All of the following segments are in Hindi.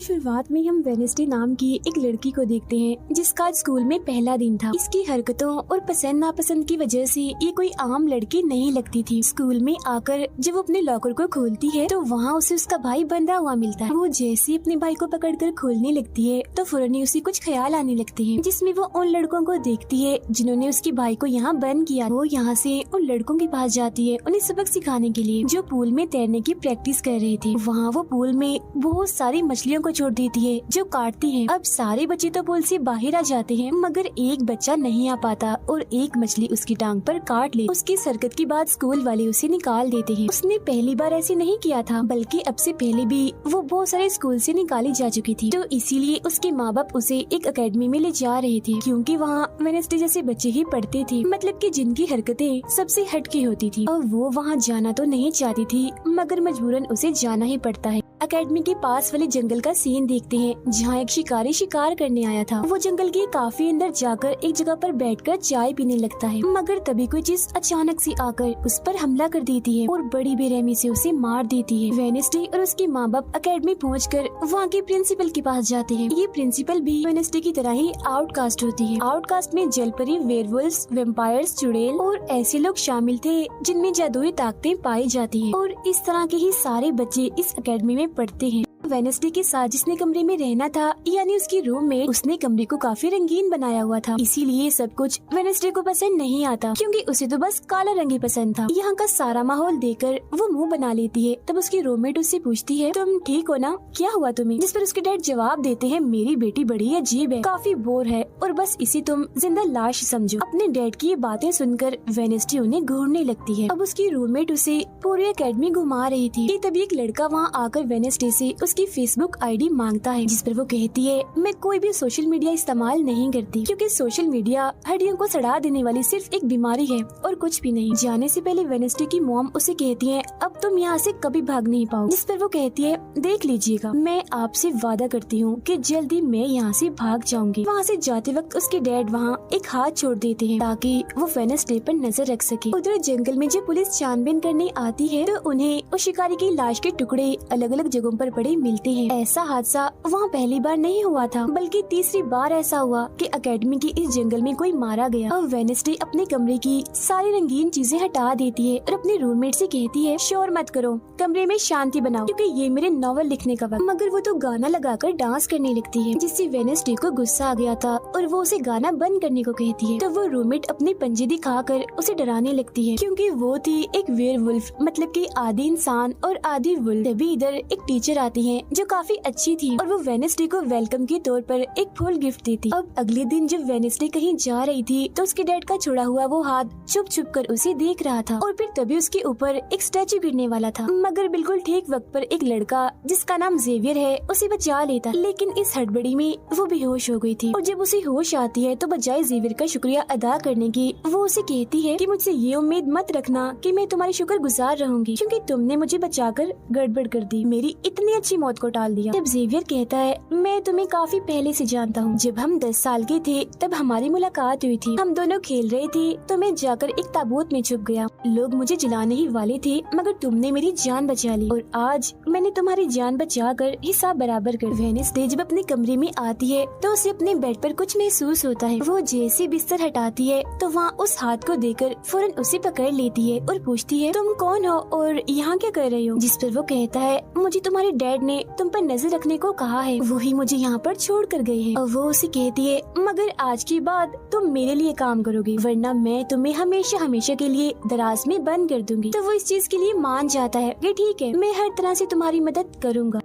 शुरुआत में हम वेनेसडे नाम की एक लड़की को देखते हैं जिसका आज स्कूल में पहला दिन था। इसकी हरकतों और पसंद नापसंद की वजह से ये कोई आम लड़की नहीं लगती थी। स्कूल में आकर जब वो अपने लॉकर को खोलती है तो वहाँ उसे उसका भाई बंधा हुआ मिलता है। वो जैसे ही अपने भाई को पकड़कर खोलने लगती है तो फौरन ही उसे कुछ ख्याल आने लगते हैं, जिसमें वो उन लड़कों को देखती है जिन्होंने उसके भाई को यहाँ बंद किया। वो यहाँ से उन लड़कों के पास जाती है उन्हें सबक सिखाने के लिए, जो पूल में तैरने की प्रैक्टिस कर रहे थे। वहाँ वो पूल में बहुत सारी मछलियों को छोड़ देती है जो काटती हैं। अब सारे बच्चे तो पूल से बाहर आ जाते हैं मगर एक बच्चा नहीं आ पाता और एक मछली उसकी टांग पर काट ले। उसकी हरकत के बाद स्कूल वाले उसे निकाल देते हैं। उसने पहली बार ऐसे नहीं किया था, बल्कि अब से पहले भी वो बहुत सारे स्कूल से निकाली जा चुकी थी। तो इसीलिए उसके माँ बाप उसे एक एकेडमी में ले जा रहे थे, क्योंकि वहाँ वेनेसडे जैसे बच्चे ही पढ़ते थे, मतलब कि जिनकी हरकतें सबसे हटके होती थी। और वो वहाँ जाना तो नहीं चाहती थी मगर मजबूरन उसे जाना ही पड़ता है। एकेडमी के पास वाले जंगल का सीन देखते हैं जहाँ एक शिकारी शिकार करने आया था। वो जंगल के काफी अंदर जाकर एक जगह पर बैठकर चाय पीने लगता है, मगर तभी कोई चीज अचानक से आकर उस पर हमला कर देती है और बड़ी बेरहमी से उसे मार देती है। वेनेसडे और उसके माँ बाप एकेडमी पहुंचकर वहाँ के प्रिंसिपल के पास जाते हैं। ये प्रिंसिपल भी वेनेसडे की तरह ही आउटकास्ट होती है। आउटकास्ट में जलपरी, वेयरवुल्व्स, वैम्पायर्स, चुड़ैल और ऐसे लोग शामिल थे जिनमें जादुई ताकतें पाई जाती है। और इस तरह के ही सारे बच्चे इस एकेडमी में पढ़ते हैं। वेनेसडे के साथ जिसने कमरे में रहना था, यानी उसकी रूममेट, उसने कमरे को काफी रंगीन बनाया हुआ था। इसीलिए सब कुछ वेनेसडे को पसंद नहीं आता, क्योंकि उसे तो बस काला रंग ही पसंद था। यहाँ का सारा माहौल देखकर वो मुंह बना लेती है। तब उसकी रूममेट उससे पूछती है, तुम ठीक हो ना, क्या हुआ तुम्हें? जिस पर उसके डैड जवाब देते हैं, मेरी बेटी बड़ी अजीब है, काफी बोर है और बस इसे तुम जिंदा लाश समझो। अपने डैड की ये बातें सुनकर वेनेसडे उन्हें घूरने लगती है। अब उसकी रूममेट उसे पूरी एकेडमी घुमा रही थी कि तभी एक लड़का वहाँ आकर वेनेसडे से उसकी फेसबुक आईडी मांगता है, जिस पर वो कहती है, मैं कोई भी सोशल मीडिया इस्तेमाल नहीं करती, क्योंकि सोशल मीडिया हड्डियों को सड़ा देने वाली सिर्फ एक बीमारी है और कुछ भी नहीं। जाने से पहले वेनेसडे की मॉम उसे कहती है, अब तुम यहाँ से कभी भाग नहीं पाओ। जिस पर वो कहती है, देख लीजिएगा, मैं आपसे वादा करती हूँ कि जल्दी मैं यहाँ से भाग जाऊंगी। वहाँ से जाते वक्त उसके डैड वहाँ एक हाथ छोड़ देते हैं ताकि वो वेनेसडे पर नजर रख सके। उधर जंगल में जब पुलिस छानबीन करने आती है तो उन्हें उस शिकारी की लाश के टुकड़े अलग अलग जगहों पर पड़े मिलते हैं। ऐसा हादसा वहाँ पहली बार नहीं हुआ था, बल्कि तीसरी बार ऐसा हुआ कि एकेडमी के इस जंगल में कोई मारा गया। और वेनेसडे अपने कमरे की सारी रंगीन चीजें हटा देती है और अपने रूममेट से कहती है, शोर मत करो, कमरे में शांति बनाओ, क्योंकि ये मेरे नॉवल लिखने का वक्त। मगर वो तो गाना लगाकर डांस करने लगती है, जिससे वेनेसडे को गुस्सा आ गया था और वो उसे गाना बंद करने को कहती है। तो वो रूममेट अपने पंजे दिखाकर उसे डराने लगती है, क्योंकि वो थी एक वेयरवुल्फ, मतलब कि आधी इंसान और आधी वुल्फ। तभी इधर एक टीचर आती है जो काफी अच्छी थी और वो वेनेसडे को वेलकम के तौर पर एक फूल गिफ्ट देती। अब अगले दिन जब वेनेसडे कहीं जा रही थी तो उसके डैड का छोड़ा हुआ वो हाथ छुप छुप कर उसे देख रहा था और फिर तभी उसके ऊपर एक स्टैचू गिरने वाला था, मगर बिल्कुल ठीक वक्त पर एक लड़का जिसका नाम जेवियर है उसे बचा लेता। लेकिन इस हड़बड़ी में वो बेहोश हो गई थी और जब उसे होश आती है तो बजाय जेवियर का शुक्रिया अदा करने की वो उसे कहती है कि मुझसे ये उम्मीद मत रखना कि मैं तुम्हारी शुक्रगुजार रहूंगी, क्योंकि तुमने मुझे बचाकर गड़बड़ कर दी, मेरी इतनी अच्छी मौत को टाल दिया। जब जेवियर कहता है, मैं तुम्हें काफी पहले से जानता हूँ, जब हम 10 साल के थे तब हमारी मुलाकात हुई थी, हम दोनों खेल रहे थे तो मैं जाकर एक ताबूत में छुप गया, लोग मुझे जलाने ही वाले थे मगर तुमने मेरी जान बचा ली और आज मैंने तुम्हारी जान बचाकर हिसाब बराबर कर। वेनेसडे जब अपने कमरे में आती है तो उसे अपने बेड पर कुछ महसूस होता है। वो जैसे बिस्तर हटाती है तो वहाँ उस हाथ को देखकर फौरन उसे पकड़ लेती है और पूछती है, तुम कौन हो और यहाँ क्या कर रही हो? जिस पर वो कहता है, मुझे तुम्हारे डैड ने तुम पर नजर रखने को कहा है, वही मुझे यहाँ पर छोड़ कर गए हैं। और वो उसे कहती है, मगर आज के बाद तुम मेरे लिए काम करोगे, वरना मैं तुम्हें हमेशा हमेशा के लिए दराज में बंद कर दूंगी। तो वो इस चीज के लिए मान जाता है कि ठीक है, मैं हर तरह से तुम्हारी मदद करूँगा।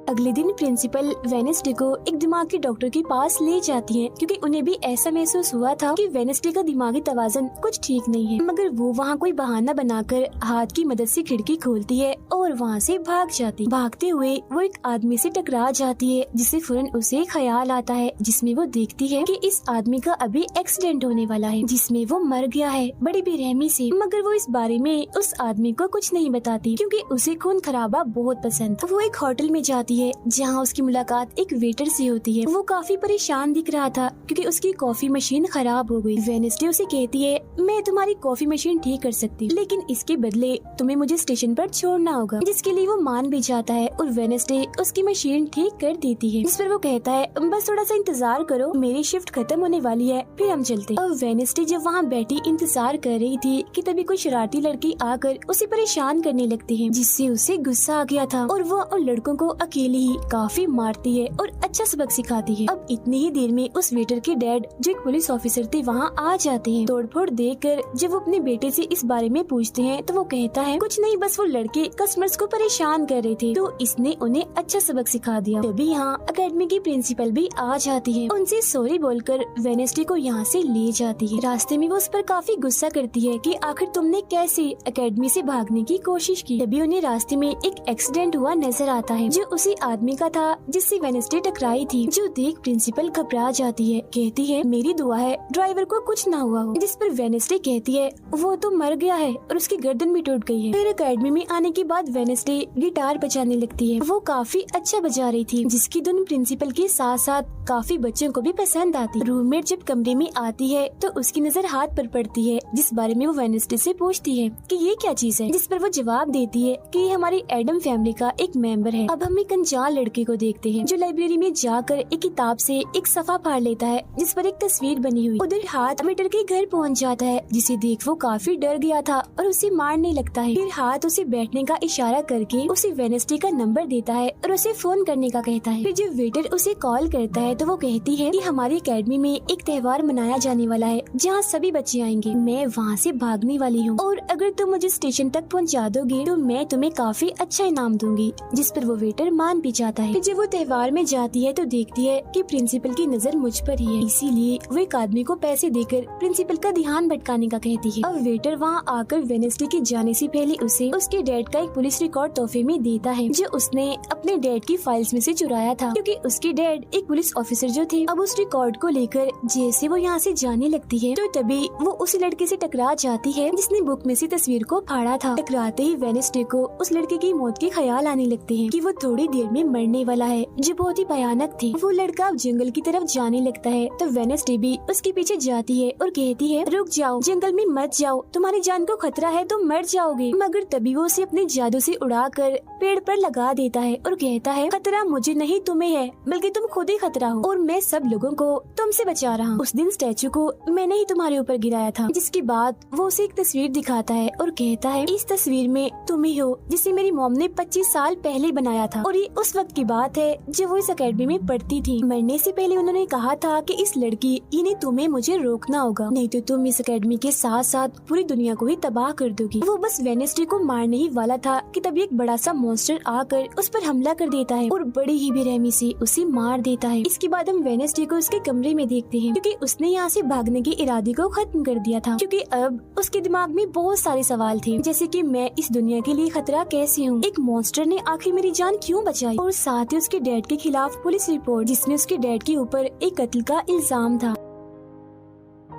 अगले दिन प्रिंसिपल वेनेसडे को एक दिमाग के डॉक्टर के पास ले जाती है, क्योंकि उन्हें भी ऐसा महसूस हुआ था कि वेनेसडे का दिमागी तवाज़ुन कुछ ठीक नहीं है। मगर वो वहाँ कोई बहाना बनाकर हाथ की मदद से खिड़की खोलती है और वहाँ से भाग जाती। भागते हुए वो एक आदमी से टकरा जाती है, जिससे फौरन उसे ख्याल आता है, जिसमें वो देखती है कि इस आदमी का अभी एक्सीडेंट होने वाला है, जिसमें वो मर गया है बड़ी बेरहमी से। मगर वो इस बारे में उस आदमी को कुछ नहीं बताती, क्योंकि उसे खून खराबा बहुत पसंद। वो एक होटल में जाती है है जहाँ उसकी मुलाकात एक वेटर से होती है। वो काफी परेशान दिख रहा था क्योंकि उसकी कॉफी मशीन खराब हो गई। वेडनेसडे उसे कहती है, मैं तुम्हारी कॉफी मशीन ठीक कर सकती हूँ, लेकिन इसके बदले तुम्हें मुझे स्टेशन पर छोड़ना होगा। जिसके लिए वो मान भी जाता है और वेडनेसडे उसकी मशीन ठीक कर देती है। जिस पर वो कहता है, बस थोड़ा सा इंतजार करो, मेरी शिफ्ट खत्म होने वाली है, फिर हम चलते। और वेडनेसडे जब वहाँ बैठी इंतजार कर रही थी कि तभी कोई शरारती लड़की आकर उसे परेशान करने लगती है, जिससे उसे गुस्सा आ गया था और वो उन लड़कों को अकेले ही काफी मारती है और अच्छा सबक सिखाती है। अब इतनी ही देर में उस वेटर के डैड जो एक पुलिस ऑफिसर थे वहाँ आ जाते हैं। तोड़फोड़ देखकर जब वो अपने बेटे से इस बारे में पूछते हैं तो वो कहता है, कुछ नहीं, बस वो लड़के कस्टमर्स को परेशान कर रहे थे, तो इसने उन्हें अच्छा सबक सिखा दिया। तभी यहाँ अकेडमी की प्रिंसिपल भी आ जाती है। उनसे सॉरी बोलकर वेडनेसडे को यहाँ से ले जाती है। रास्ते में वो उस पर काफी गुस्सा करती है कि आखिर तुमने कैसे अकेडमी से भागने की कोशिश की। तभी उन्हें रास्ते में एक एक्सीडेंट हुआ नजर आता है जो उसी आदमी का था जिससे वेडनेसडे टकराई थी। जो देख प्रिंसिपल घबरा जाती है, कहती है, मेरी दुआ है ड्राइवर को कुछ ना हुआ हो। जिस पर वेडनेसडे कहती है, वो तो मर गया है और उसकी गर्दन भी टूट गई है। फिर अकेडमी में आने के बाद वेडनेसडे गिटार बजाने लगती है। वो काफी अच्छा बजा रही थी, जिसकी धुन प्रिंसिपल के साथ साथ काफी बच्चों को भी पसंद आती। रूममेट जब कमरे में आती है तो उसकी नजर हाथ पर पड़ती है, जिस बारे में वो वेडनेसडे से पूछती है कि ये क्या चीज है। जिस पर वो जवाब देती है कि ये हमारी एडम फैमिली का एक मेंबर है। अब हम एक अनजान लड़के को देखते हैं जो लाइब्रेरी में जाकर एक किताब से एक सफा फाड़ लेता है जिस पर एक तस्वीर बनी हुई। उधर हाथ वेटर के घर पहुंच जाता है, जिसे देख वो काफी डर गया था और उसे मारने लगता है। फिर हाथ उसे बैठने का इशारा करके उसे वेडनेसडे का नंबर देता है और उसे फोन करने का कहता है। फिर जब वेटर उसे कॉल करता है तो वो कहती है कि हमारी अकेडमी में एक त्योहार मनाया जाने वाला है जहाँ सभी बच्चे आएंगे। मैं वहाँ से भागने वाली हूँ और अगर तुम मुझे स्टेशन तक पहुँचा दोगे तो मैं तुम्हें काफी अच्छा इनाम दूंगी। जिस पर वो वेटर मान भी जाता है। जब वो त्योहार में जाती है तो देखती है कि प्रिंसिपल की नजर मुझ पर ही है, इसीलिए वो एक आदमी को पैसे देकर प्रिंसिपल का ध्यान भटकाने का कहती है। अब वेटर वहाँ आकर वेडनेसडे के जाने से पहले उसे उसके डैड का एक पुलिस रिकॉर्ड तोहफे में देता है जो उसने अपने डैड की फाइल्स में से चुराया था, क्योंकि उसके डैड एक पुलिस ऑफिसर जो थे। अब उस रिकॉर्ड को लेकर जैसे वो यहाँ से जाने लगती है तो तभी वो उस लड़के से टकरा जाती है जिसने बुक में से तस्वीर को फाड़ा था। टकराते ही वेडनेसडे को उस लड़के की मौत के ख्याल आने लगते हैं कि वो थोड़ी देर में मरने वाला है, जो बहुत ही भयानक थी। वो लड़का अब जंगल की तरफ जाने लगता है तो वेडनेसडे भी उसके पीछे जाती है और कहती है, रुक जाओ, जंगल में मत जाओ, तुम्हारी जान को खतरा है, तुम मर जाओगे। मगर तभी वो उसे अपने जादू से उड़ाकर पेड़ पर लगा देता है और कहता है, खतरा मुझे नहीं तुम्हें है, बल्कि तुम खुद ही खतरा हो और मैं सब लोगों को तुमसे बचा रहा हूँ। उस दिन स्टैचू को मैंने ही तुम्हारे ऊपर गिराया था। जिसके बाद वो उसे एक तस्वीर दिखाता है और कहता है, इस तस्वीर में तुम ही हो जिसे मेरी मॉम ने 25 साल पहले बनाया था और ये उस वक्त की बात है जब वो इस अकेडमी में पढ़ती थी। मरने से पहले उन्होंने कहा था कि इस लड़की इन्हें तुम्हें मुझे रोकना होगा, नहीं तो तुम इस अकेडमी के साथ साथ पूरी दुनिया को ही तबाह कर दोगी। वो बस वेडनेसडे को मारने ही वाला था कि तभी एक बड़ा सा मॉन्स्टर आकर उस पर हमला कर देता है और बड़ी ही बेरहमी से उसे मार देता है। इसके बाद हम वेडनेसडे को उसके कमरे में देखते हैं, क्योंकि उसने यहाँ से भागने के इरादे को खत्म कर दिया था, क्योंकि अब उसके दिमाग में बहुत सारे सवाल थे, जैसे कि मैं इस दुनिया के लिए खतरा कैसे हूँ, एक मॉन्स्टर ने आखिर मेरी जान क्यों बचाई, और साथ ही उसके डैड के खिलाफ पुलिस रिपोर्ट जिसमें उसके डैड के ऊपर एक कत्ल का इल्जाम था।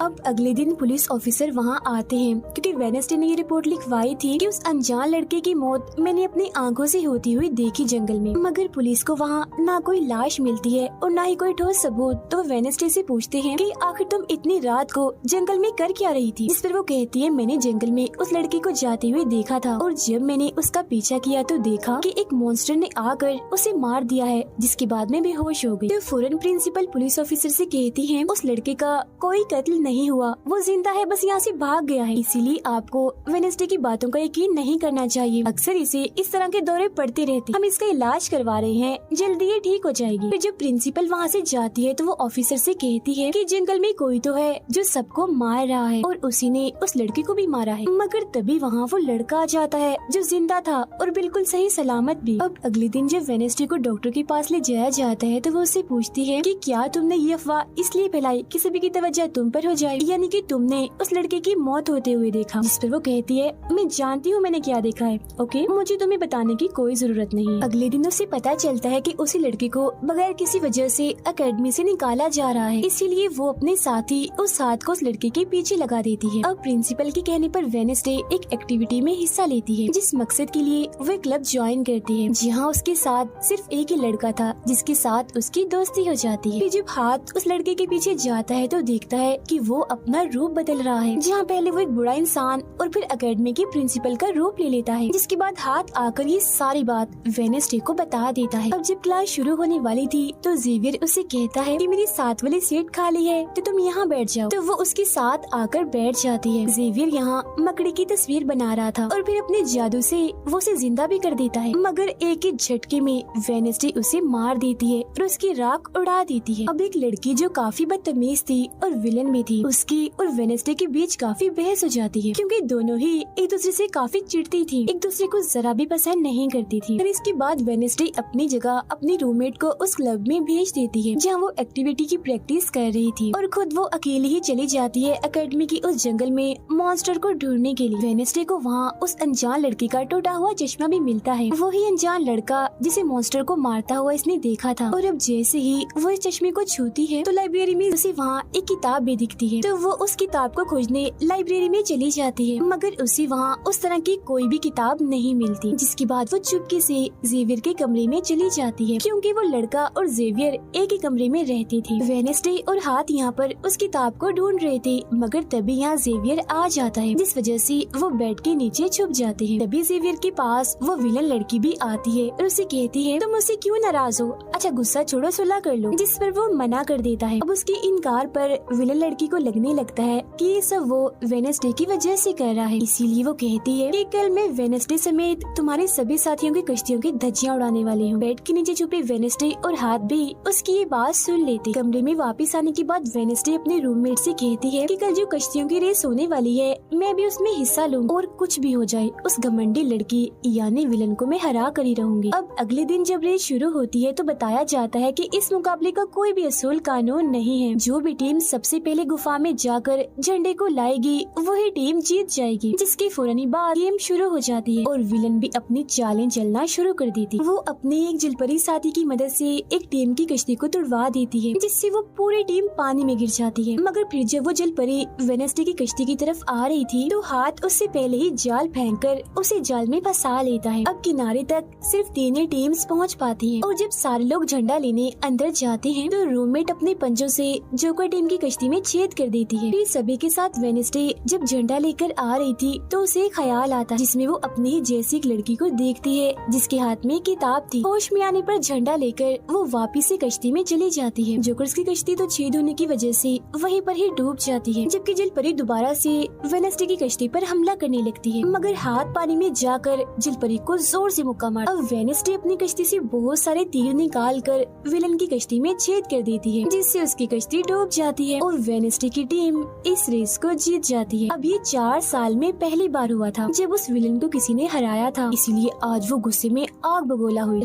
अब अगले दिन पुलिस ऑफिसर वहाँ आते हैं, क्योंकि वेडनेसडे ने ये रिपोर्ट लिखवाई थी कि उस अनजान लड़के की मौत मैंने अपनी आंखों से होती हुई देखी जंगल में। मगर पुलिस को वहाँ ना कोई लाश मिलती है और ना ही कोई ठोस सबूत। तो वेडनेसडे से पूछते हैं कि आखिर तुम इतनी रात को जंगल में कर क्या रही थी। इस पर वो कहती है, मैंने जंगल में उस लड़के को जाते हुए देखा था और जब मैंने उसका पीछा किया तो देखा कि एक मॉन्स्टर ने आकर उसे मार दिया है, जिसके बाद में बेहोश हो गई। तो फौरन प्रिंसिपल पुलिस ऑफिसर से कहती है, उस लड़के का कोई कत्ल नहीं हुआ, वो जिंदा है, बस यहाँ से भाग गया है। इसीलिए आपको वेडनेसडे की बातों का यकीन नहीं करना चाहिए। अक्सर इसे इस तरह के दौरे पड़ते रहते, हम इसका इलाज करवा रहे हैं, जल्दी ये ठीक हो जाएगी। फिर जब प्रिंसिपल वहाँ से जाती है तो वो ऑफिसर से कहती है कि जंगल में कोई तो है जो सबको मार रहा है और उसी ने उस लड़के को भी मारा है। मगर तभी वहाँ वो लड़का आ जाता है जो जिंदा था और बिल्कुल सही सलामत भी। अब अगले दिन जब वेडनेसडे को डॉक्टर के पास ले जाया जाता है तो वो उससे पूछती है कि क्या तुमने ये अफवाह इसलिए फैलाई कि सभी की तवज्जो तुम पर हो हो जाए, यानी कि तुमने उस लड़के की मौत होते हुए देखा। जिस पर वो कहती है मैं जानती हूँ मैंने क्या देखा है, ओके, मुझे तुम्हें बताने की कोई जरूरत नहीं। अगले दिन उसे पता चलता है कि उसी लड़के को बगैर किसी वजह से एकेडमी से निकाला जा रहा है, इसीलिए वो अपने साथी उस हाथ को उस लड़के के पीछे लगा देती है। अब प्रिंसिपल के कहने पर वेडनेसडे एक एक्टिविटी में हिस्सा लेती है, जिस मकसद के लिए वो क्लब ज्वाइन करती है, जहाँ उसके साथ सिर्फ एक ही लड़का था जिसके साथ उसकी दोस्ती हो जाती है। फिर जब हाथ उस लड़के के पीछे जाता है तो देखता है कि वो अपना रूप बदल रहा है, जहाँ पहले वो एक बुरा इंसान और फिर एकेडमी के प्रिंसिपल का रूप ले लेता है, जिसके बाद हाथ आकर ये सारी बात वेडनेसडे को बता देता है। अब जब क्लास शुरू होने वाली थी तो जेवियर उसे कहता है कि मेरी साथ वाली सीट खाली है तो तुम यहाँ बैठ जाओ, तो वो उसके साथ आकर बैठ जाती है। जेवियर यहाँ मकड़ी की तस्वीर बना रहा था और फिर अपने जादू से वो उसे जिंदा भी कर देता है, मगर एक ही झटके में वेडनेसडे उसे मार देती है और उसकी राख उड़ा देती है। अब एक लड़की जो काफी बदतमीज थी और विलन में थी, उसकी और वेडनेसडे के बीच काफी बहस हो जाती है, क्योंकि दोनों ही एक दूसरे से काफी चिढ़ती थी, एक दूसरे को जरा भी पसंद नहीं करती थी। और इसके बाद वेडनेसडे अपनी जगह अपनी रूममेट को उस क्लब में भेज देती है, जहाँ वो एक्टिविटी की प्रैक्टिस कर रही थी, और खुद वो अकेली ही चली जाती है एकेडमी की उस जंगल में मॉन्स्टर को ढूंढने के लिए। वेडनेसडे को वहाँ उस अनजान लड़की का टूटा हुआ चश्मा भी मिलता है, वही अनजान लड़का जिसे मॉन्स्टर को मारता हुआ इसने देखा था। और अब जैसे ही वो इस चश्मे को छूती है तो लाइब्रेरी में उसे वहाँ एक किताब भी दिखती है, तो वो उस किताब को खोजने लाइब्रेरी में चली जाती है, मगर उसे वहाँ उस तरह की कोई भी किताब नहीं मिलती, जिसके बाद वो चुपके से जेवियर के कमरे में चली जाती है, क्योंकि वो लड़का और जेवियर एक ही कमरे में रहते थे। वेडनेसडे और हाथ यहाँ पर उस किताब को ढूंढ रहे थे, मगर तभी यहाँ जेवियर आ जाता है, जिस वजह से वो बेड के नीचे छुप जाते हैं। तभी जेवियर के पास वो विलन लड़की भी आती है और उसे कहती है तुम मुझसे क्यों नाराज हो, अच्छा गुस्सा छोड़ो सुलह कर लो, जिस पर वो मना कर देता है। अब उसके इनकार पर विलन लड़की को लगने लगता है कि ये सब वो वेडनेसडे की वजह से कर रहा है, इसीलिए वो कहती है कि कल मैं वेडनेसडे समेत तुम्हारे सभी साथियों की कश्तियों की धज्जियां उड़ाने वाली हूँ। बेड के नीचे छुपे वेडनेसडे और हाथ भी उसकी ये बात सुन लेते। कमरे में वापस आने के बाद वेडनेसडे अपने रूममेट से कहती है कि कल जो कश्तियों की रेस होने वाली है मैं भी उसमें हिस्सा लूँ, और कुछ भी हो जाए उस घमंडी लड़की यानी विलन को मैं हरा कर ही रहूंगी। अब अगले दिन जब रेस शुरू होती है तो बताया जाता है कि इस मुकाबले का कोई भी असूल कानून नहीं है, जो भी टीम सबसे पहले गुफा में जाकर झंडे को लाएगी वही टीम जीत जाएगी, जिसके फौरन बाद गेम शुरू हो जाती है और विलन भी अपनी चालें चलना शुरू कर देती। वो अपने एक जलपरी साथी की मदद से एक टीम की कश्ती को तुड़वा देती है, जिससे वो पूरी टीम पानी में गिर जाती है। मगर फिर जब वो जलपरी वेडनेसडे की कश्ती की तरफ आ रही थी तो हाथ उससे पहले ही जाल फेंककर उसे जाल में फंसा लेता है। अब किनारे तक सिर्फ 3 ही टीम्स पहुंच पाती हैं, और जब सारे लोग झंडा लेने अंदर जाते हैं तो रूममेट अपने पंजों से जोकर टीम की कश्ती में छेद कर देती है। फिर सभी के साथ वेडनेसडे जब झंडा लेकर आ रही थी तो उसे ख्याल आता, जिसमें वो अपनी ही जैसी एक लड़की को देखती है जिसके हाथ में किताब थी। होश में आने पर झंडा लेकर वो वापिस से कश्ती में चली जाती है। जोकर्स की कश्ती तो छेद होने की वजह से वहीं पर ही डूब जाती है, जबकि जलपरी दोबारा से वेडनेसडे की कश्ती पर हमला करने लगती है, मगर हाथ पानी में जाकर जलपरी को जोर से मुक्का मार। अब वेडनेसडे अपनी कश्ती से बहुत सारे तीर निकाल कर विलन की कश्ती में छेद कर देती है, जिससे उसकी कश्ती डूब जाती है और वेडनेसडे की टीम इस रेस को जीत जाती है। अब ये 4 साल में पहली बार हुआ था जब उस विलन को किसी ने हराया था, इसीलिए आज वो गुस्से में आग बगोला हुई।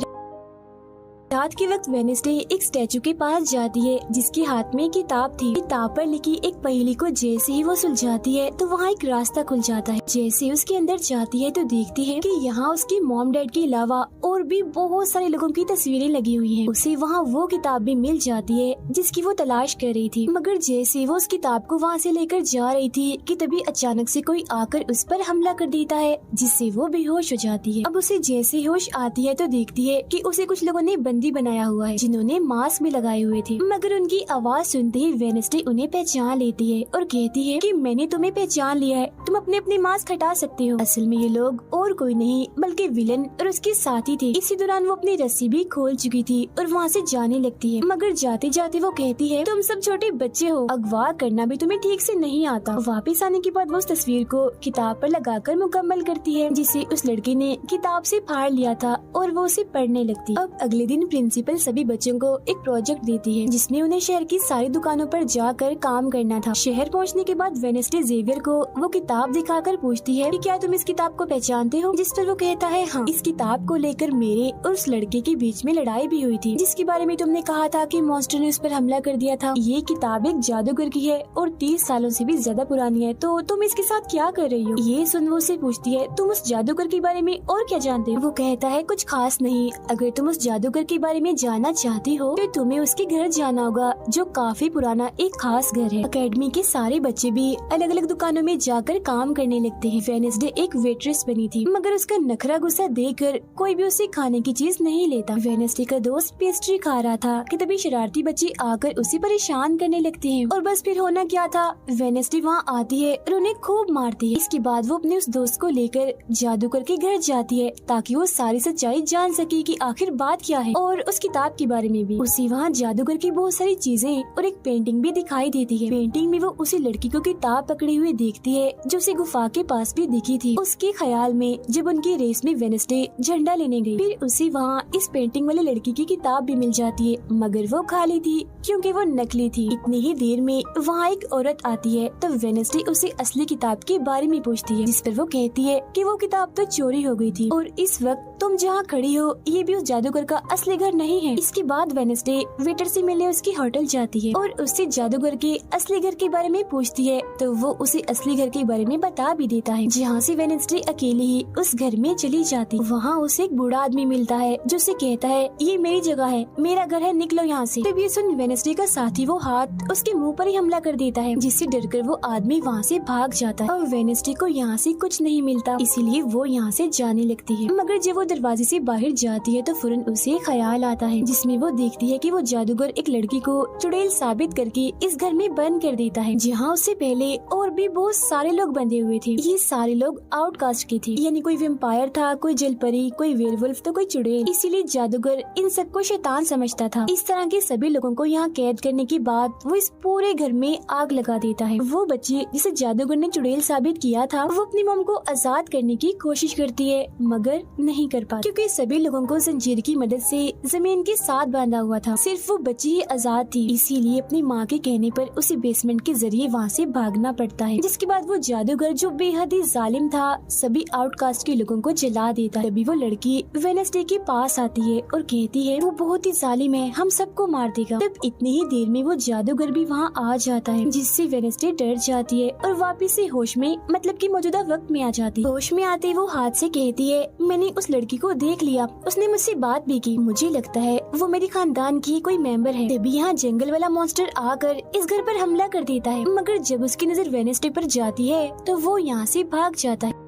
रात के वक्त वेडनेसडे एक स्टैचू के पास जाती है जिसके हाथ में किताब थी। किताब पर लिखी एक पहेली को जैसे ही वो सुलझाती है तो वहाँ एक रास्ता खुल जाता है। जैसे उसके अंदर जाती है तो देखती है कि यहाँ उसके मॉम डैड के अलावा और भी बहुत सारे लोगों की तस्वीरें लगी हुई हैं। उसे वहाँ वो किताब भी मिल जाती है जिसकी वो तलाश कर रही थी, मगर जैसे वो उस किताब को वहाँ से लेकर जा रही थी कि तभी अचानक से कोई आकर उस पर हमला कर देता है, जिससे वो बेहोश हो जाती है। अब उसे जैसे होश आती है तो देखती है कि उसे कुछ लोगों ने बंदी बनाया हुआ है, जिन्होंने मास्क भी लगाए हुए थे, मगर उनकी आवाज सुनते ही वेडनेसडे उन्हें पहचान लेती है और कहती है कि मैंने तुम्हें पहचान लिया है, तुम अपने अपने मास्क हटा सकते हो। असल में ये लोग और कोई नहीं बल्कि विलन और उसके साथी थे। इसी दौरान वो अपनी रस्सी भी खोल चुकी थी और वहाँ से जाने लगती है, मगर जाते जाते वो कहती है तुम सब छोटे बच्चे हो, अगवा करना भी तुम्हें ठीक से नहीं आता। वापिस आने के बाद वो उस तस्वीर को किताब पर लगाकर मुकम्मल करती है, जिसे उस लड़के ने किताब से फाड़ लिया था और वो उसे पढ़ने लगती। अब अगले दिन प्रिंसिपल सभी बच्चों को एक प्रोजेक्ट देती है जिसमें उन्हें शहर की सारी दुकानों पर जाकर काम करना था। शहर पहुंचने के बाद वेडनेसडे जेवियर को वो किताब दिखाकर पूछती है कि क्या तुम इस किताब को पहचानते हो, जिस पर वो कहता है हाँ, इस किताब को लेकर मेरे और उस लड़के के बीच में लड़ाई भी हुई थी जिसके बारे में तुमने कहा था कि मॉन्स्टर ने उस पर हमला कर दिया था। ये किताब एक जादूगर की है और 30 सालों से भी ज्यादा पुरानी है, तो तुम इसके साथ क्या कर रही हो। ये सुन वो उससे पूछती है तुम उस जादूगर के बारे में और क्या जानते हो। वो कहता है कुछ खास नहीं, अगर तुम उस जादूगर के बारे में जानना चाहती हो तो तुम्हें उसके घर जाना होगा जो काफी पुराना एक खास घर है। एकेडमी के सारे बच्चे भी अलग अलग दुकानों में जाकर काम करने लगते हैं। वेडनेसडे एक वेट्रेस बनी थी मगर उसका नखरा गुस्सा देखकर कोई भी उसे खाने की चीज नहीं लेता। वेडनेसडे का दोस्त पेस्ट्री खा रहा था कि तभी शरारती बच्चे आकर उसे परेशान करने लगते हैं और बस फिर होना क्या था, वेडनेसडे वहाँ आती है और उन्हें खूब मारती है। इसके बाद वो अपने उस दोस्त को लेकर जादूगर के घर जाती है ताकि वो सारी सच्चाई जान सके कि आखिर बात क्या है और उस किताब के बारे में भी। उसे वहाँ जादूगर की बहुत सारी चीजें और एक पेंटिंग भी दिखाई देती है। पेंटिंग में वो उसी लड़की को किताब पकड़े हुए देखती है जो उसे गुफा के पास भी दिखी थी। उसके ख्याल में जब उनकी रेस में वेडनेसडे झंडा लेने गई, फिर उसे वहाँ इस पेंटिंग वाले लड़की की किताब भी मिल जाती है मगर वो खाली थी क्योंकि वो नकली थी। इतनी ही देर में वहाँ एक औरत आती है तो वेडनेसडे उसे असली किताब के बारे में पूछती है जिस पर वो कहती है कि वो किताब तो चोरी हो गई थी और इस वक्त तुम जहाँ खड़ी हो ये भी उस जादूगर का असली घर नहीं है। इसके बाद वेडनेसडे वेटर से मिलने उसकी होटल जाती है और उससे जादूगर के असली घर के बारे में पूछती है तो वो उसे असली घर के बारे में बता भी देता है। जहाँ से वेडनेसडे अकेले ही उस घर में चली जाती। वहाँ उसे एक बूढ़ा आदमी मिलता है जो उसे कहता है ये मेरी जगह है, मेरा घर है, निकलो यहाँ से। तब ये सुन वेडनेसडे का साथी वो हाथ उसके मुंह पर ही हमला कर देता है जिससे डरकर वो आदमी वहाँ से भाग जाता है और वेडनेसडे को यहाँ से कुछ नहीं मिलता इसीलिए वो यहाँ से जाने लगती है। मगर जब वो दरवाजे से बाहर जाती है तो फौरन उसे ख्याल आता है जिसमें वो देखती है कि वो जादूगर एक लड़की को चुड़ैल साबित करके इस घर में बंद कर देता है जहाँ उससे पहले और भी बहुत सारे लोग बंधे हुए थे। ये सारे लोग आउटकास्ट के थे, यानी कोई वेम्पायर था, कोई जलपरी, कोई वेयरवुल्फ तो कोई चुड़ैल। इसीलिए जादूगर इन सबको शैतान समझता था। इस तरह के सभी लोगों को यहाँ कैद करने के बाद वो इस पूरे घर में आग लगा देता है। वो बच्ची जिसे जादूगर ने चुड़ैल साबित किया था वो अपनी मॉम को आजाद करने की कोशिश करती है मगर नहीं कर पाती क्योंकि सभी लोगों को जंजीर की मदद से जमीन के साथ बांधा हुआ था। सिर्फ वो बच्ची ही आजाद थी, इसीलिए अपनी माँ के कहने पर उसे बेसमेंट के जरिए वहाँ से भागना पड़ता है। जिसके बाद वो जादूगर जो बेहद ही जालिम था सभी आउटकास्ट के लोगों को जला देता है। तभी वो लड़की वेडनेसडे के पास आती है और कहती है वो बहुत ही जालिम है, हम सबको मार देगा। तब इतनी ही देर में वो जादूगर भी वहाँ आ जाता है जिससे वेडनेसडे डर जाती है और वापिस से होश में मतलब कि मौजूदा वक्त में आ जाती है। होश में आते वो हाथ से कहती है मैंने उस लड़की को देख लिया, उसने मुझसे बात भी की, मुझे लगता है वो मेरे खानदान की कोई मेंबर है। तभी यहाँ जंगल वाला मॉन्स्टर आकर इस घर पर हमला कर देता है मगर जब उसकी नजर वेडनेसडे पर जाती है तो वो यहाँ से भाग जाता है।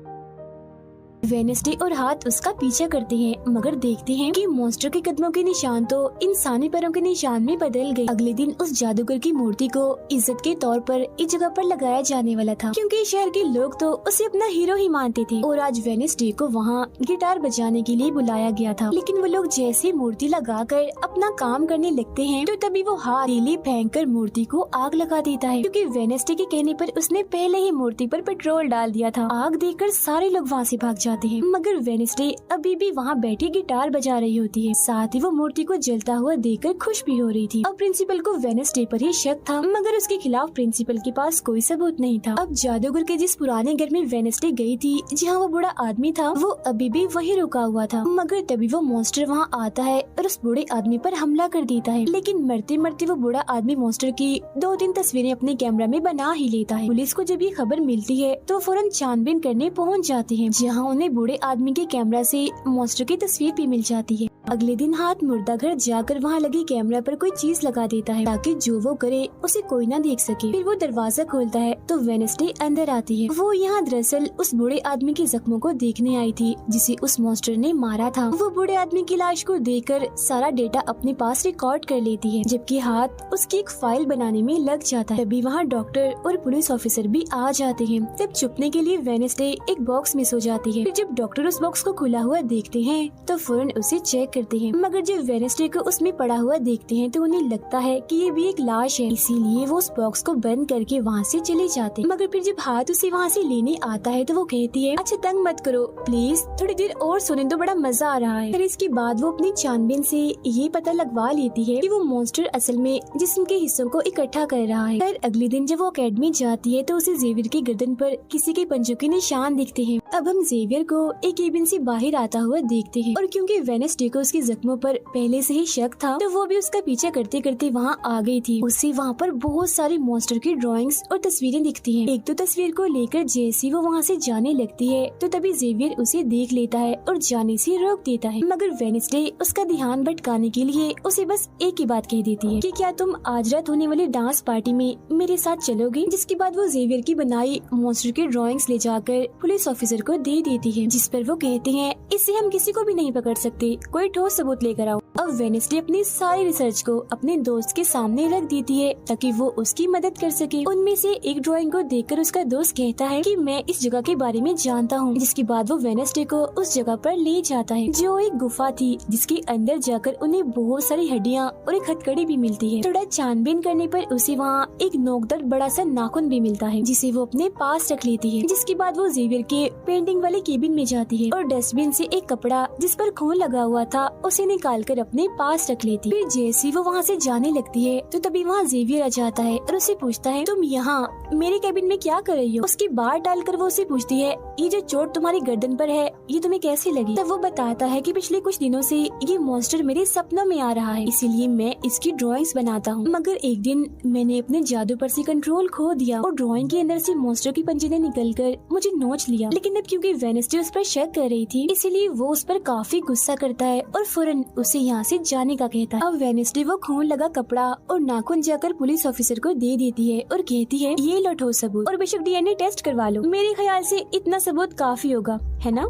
वेडनेसडे और हाथ उसका पीछा करते हैं मगर देखते हैं कि मॉन्स्टर के कदमों के निशान तो इंसानी पैरों के निशान में बदल गए। अगले दिन उस जादूगर की मूर्ति को इज्जत के तौर पर इस जगह पर लगाया जाने वाला था क्योंकि शहर के लोग तो उसे अपना हीरो ही मानते थे और आज वेडनेसडे को वहाँ गिटार बजाने के लिए बुलाया गया था। लेकिन वो लोग जैसे मूर्ति लगाकर अपना काम करने लगते हैं तो तभी वो हाथ तीली फेंक कर मूर्ति को आग लगा देता है क्योंकि वेडनेसडे के कहने पर उसने पहले ही मूर्ति पर पेट्रोल डाल दिया था। आग देखकर सारे लोग वहाँ से भाग जाते हैं मगर वेडनेसडे अभी भी वहाँ बैठी गिटार बजा रही होती है। साथ ही वो मूर्ति को जलता हुआ देखकर खुश भी हो रही थी। अब प्रिंसिपल को वेडनेसडे पर ही शक था मगर उसके खिलाफ प्रिंसिपल के पास कोई सबूत नहीं था। अब जादूगर के जिस पुराने घर में वेडनेसडे गई थी जहाँ वो बूढ़ा आदमी था वो अभी भी वही रुका हुआ था मगर तभी वो मॉन्स्टर वहाँ आता है और उस बूढ़े आदमी पर हमला कर देता है। लेकिन मरते मरते वो बूढ़ा आदमी मॉन्स्टर की 2-3 तस्वीरें अपने कैमरा में बना ही लेता है। पुलिस को जब ये खबर मिलती है तो फौरन छानबीन करने पहुँच जाते हैं जहाँ उन्हें बूढ़े आदमी के कैमरा से मॉन्स्टर की तस्वीर भी मिल जाती है। अगले दिन हाथ मुर्दा घर जाकर वहाँ लगे कैमरा पर कोई चीज लगा देता है ताकि जो वो करे उसे कोई ना देख सके। फिर वो दरवाजा खोलता है तो वेडनेसडे अंदर आती है। वो यहाँ दरअसल उस बूढ़े आदमी के जख्मों को देखने आई थी जिसे उस मॉन्स्टर ने मारा था। वो बूढ़े आदमी की लाश को देखकर सारा डेटा अपने पास रिकॉर्ड कर लेती है जबकि हाथ उसकी एक फाइल बनाने में लग जाता है। तभी वहाँ डॉक्टर और पुलिस ऑफिसर भी आ जाते हैं। तब छुपने के लिए वेडनेसडे एक बॉक्स मिस हो जाती है। फिर जब डॉक्टर उस बॉक्स को खुला हुआ देखते हैं तो फौरन उसे चेक करते हैं, मगर जब वेडनेसडे को उसमें पड़ा हुआ देखते हैं तो उन्हें लगता है कि ये भी एक लाश है, इसीलिए वो उस बॉक्स को बंद करके वहाँ से चले जाते हैं। मगर फिर जब हाथ उसे वहाँ से लेने आता है तो वो कहती है, अच्छा तंग मत करो प्लीज, थोड़ी देर और सोने दो, बड़ा मजा आ रहा है। फिर इसके बाद वो अपनी छानबीन से ये पता लगवा लेती है कि वो मॉन्स्टर असल में जिस्म के हिस्सों को इकट्ठा कर रहा है। फिर अगले दिन जब वो अकेडमी जाती है तो उसे जेवियर की गर्दन पर किसी के पंजों के निशान दिखते हैं। अब हम जेवियर को एक केबिन से बाहर आता हुआ देखते हैं और क्योंकि वेडनेसडे को उसके जख्मों पर पहले से ही शक था तो वो भी उसका पीछा करते करते वहाँ आ गई थी। उसे वहाँ पर बहुत सारी मॉन्स्टर की ड्राइंग्स और तस्वीरें दिखती हैं। एक तो तस्वीर को लेकर जैसी वो वहाँ से जाने लगती है तो तभी जेवियर उसे देख लेता है और जाने से रोक देता है, मगर वेडनेसडे उसका ध्यान भटकाने के लिए उसे बस एक ही बात कह देती है कि क्या तुम आज रात होने वाली डांस पार्टी में मेरे साथ चलोगे। जिसके बाद वो जेवियर की बनाई मॉन्स्टर की ड्राइंग्स ले जाकर पुलिस ऑफिसर को दे देती है, जिस पर वो कहते हैं इससे हम किसी को भी नहीं पकड़ सकते, कोई ठोस सबूत लेकर आओ। अब वेडनेसडे अपनी सारी रिसर्च को अपने दोस्त के सामने रख देती है ताकि वो उसकी मदद कर सके। उनमें से एक ड्राइंग को देखकर उसका दोस्त कहता है कि मैं इस जगह के बारे में जानता हूँ। जिसके बाद वो वेडनेसडे को उस जगह पर ले जाता है जो एक गुफा थी, जिसके अंदर जाकर उन्हें बहुत सारी हड्डियाँ और एक हथकड़ी भी मिलती है। थोड़ा छानबीन करने पर उसे वहाँ एक नोकदार बड़ा सा नाखून भी मिलता है, जिसे वो अपने पास रख लेती है। जिसके बाद वो जेवियर के पेंटिंग वाले केबिन में जाती है और डस्टबिन से एक कपड़ा जिस पर खून लगा हुआ था उसे निकाल कर अपने पास रख लेती। फिर जैसी वो वहाँ से जाने लगती है तो तभी वहाँ जेवियर आ जाता है और उसे पूछता है, तुम यहाँ मेरे केबिन में क्या कर रही हो। उसकी बात डालकर वो उसे पूछती है, ये जो चोट तुम्हारी गर्दन पर है ये तुम्हें कैसे लगी। तब वो बताता है कि पिछले कुछ दिनों से ये मॉन्स्टर मेरे सपनों में आ रहा है, इसीलिए मैं इसकी ड्राइंग्स बनाता हूँ। मगर एक दिन मैंने अपने जादू पर से कंट्रोल खो दिया और ड्राइंग के अंदर से मॉन्स्टर की पंजे ने निकल कर मुझे नोच लिया। लेकिन अब क्योंकि वेडनेसडे उस पर शक कर रही थी इसीलिए वो उस पर काफी गुस्सा करता है और फौरन उसे यहाँ से जाने का कहता है। अब वेडनेसडे वो खून लगा कपड़ा और नाखून जाकर पुलिस ऑफिसर को दे देती है और कहती है, ये लो ठोस सबूत और बेशक डीएनए टेस्ट करवा लो, मेरे ख्याल से इतना सबूत काफी होगा, है ना।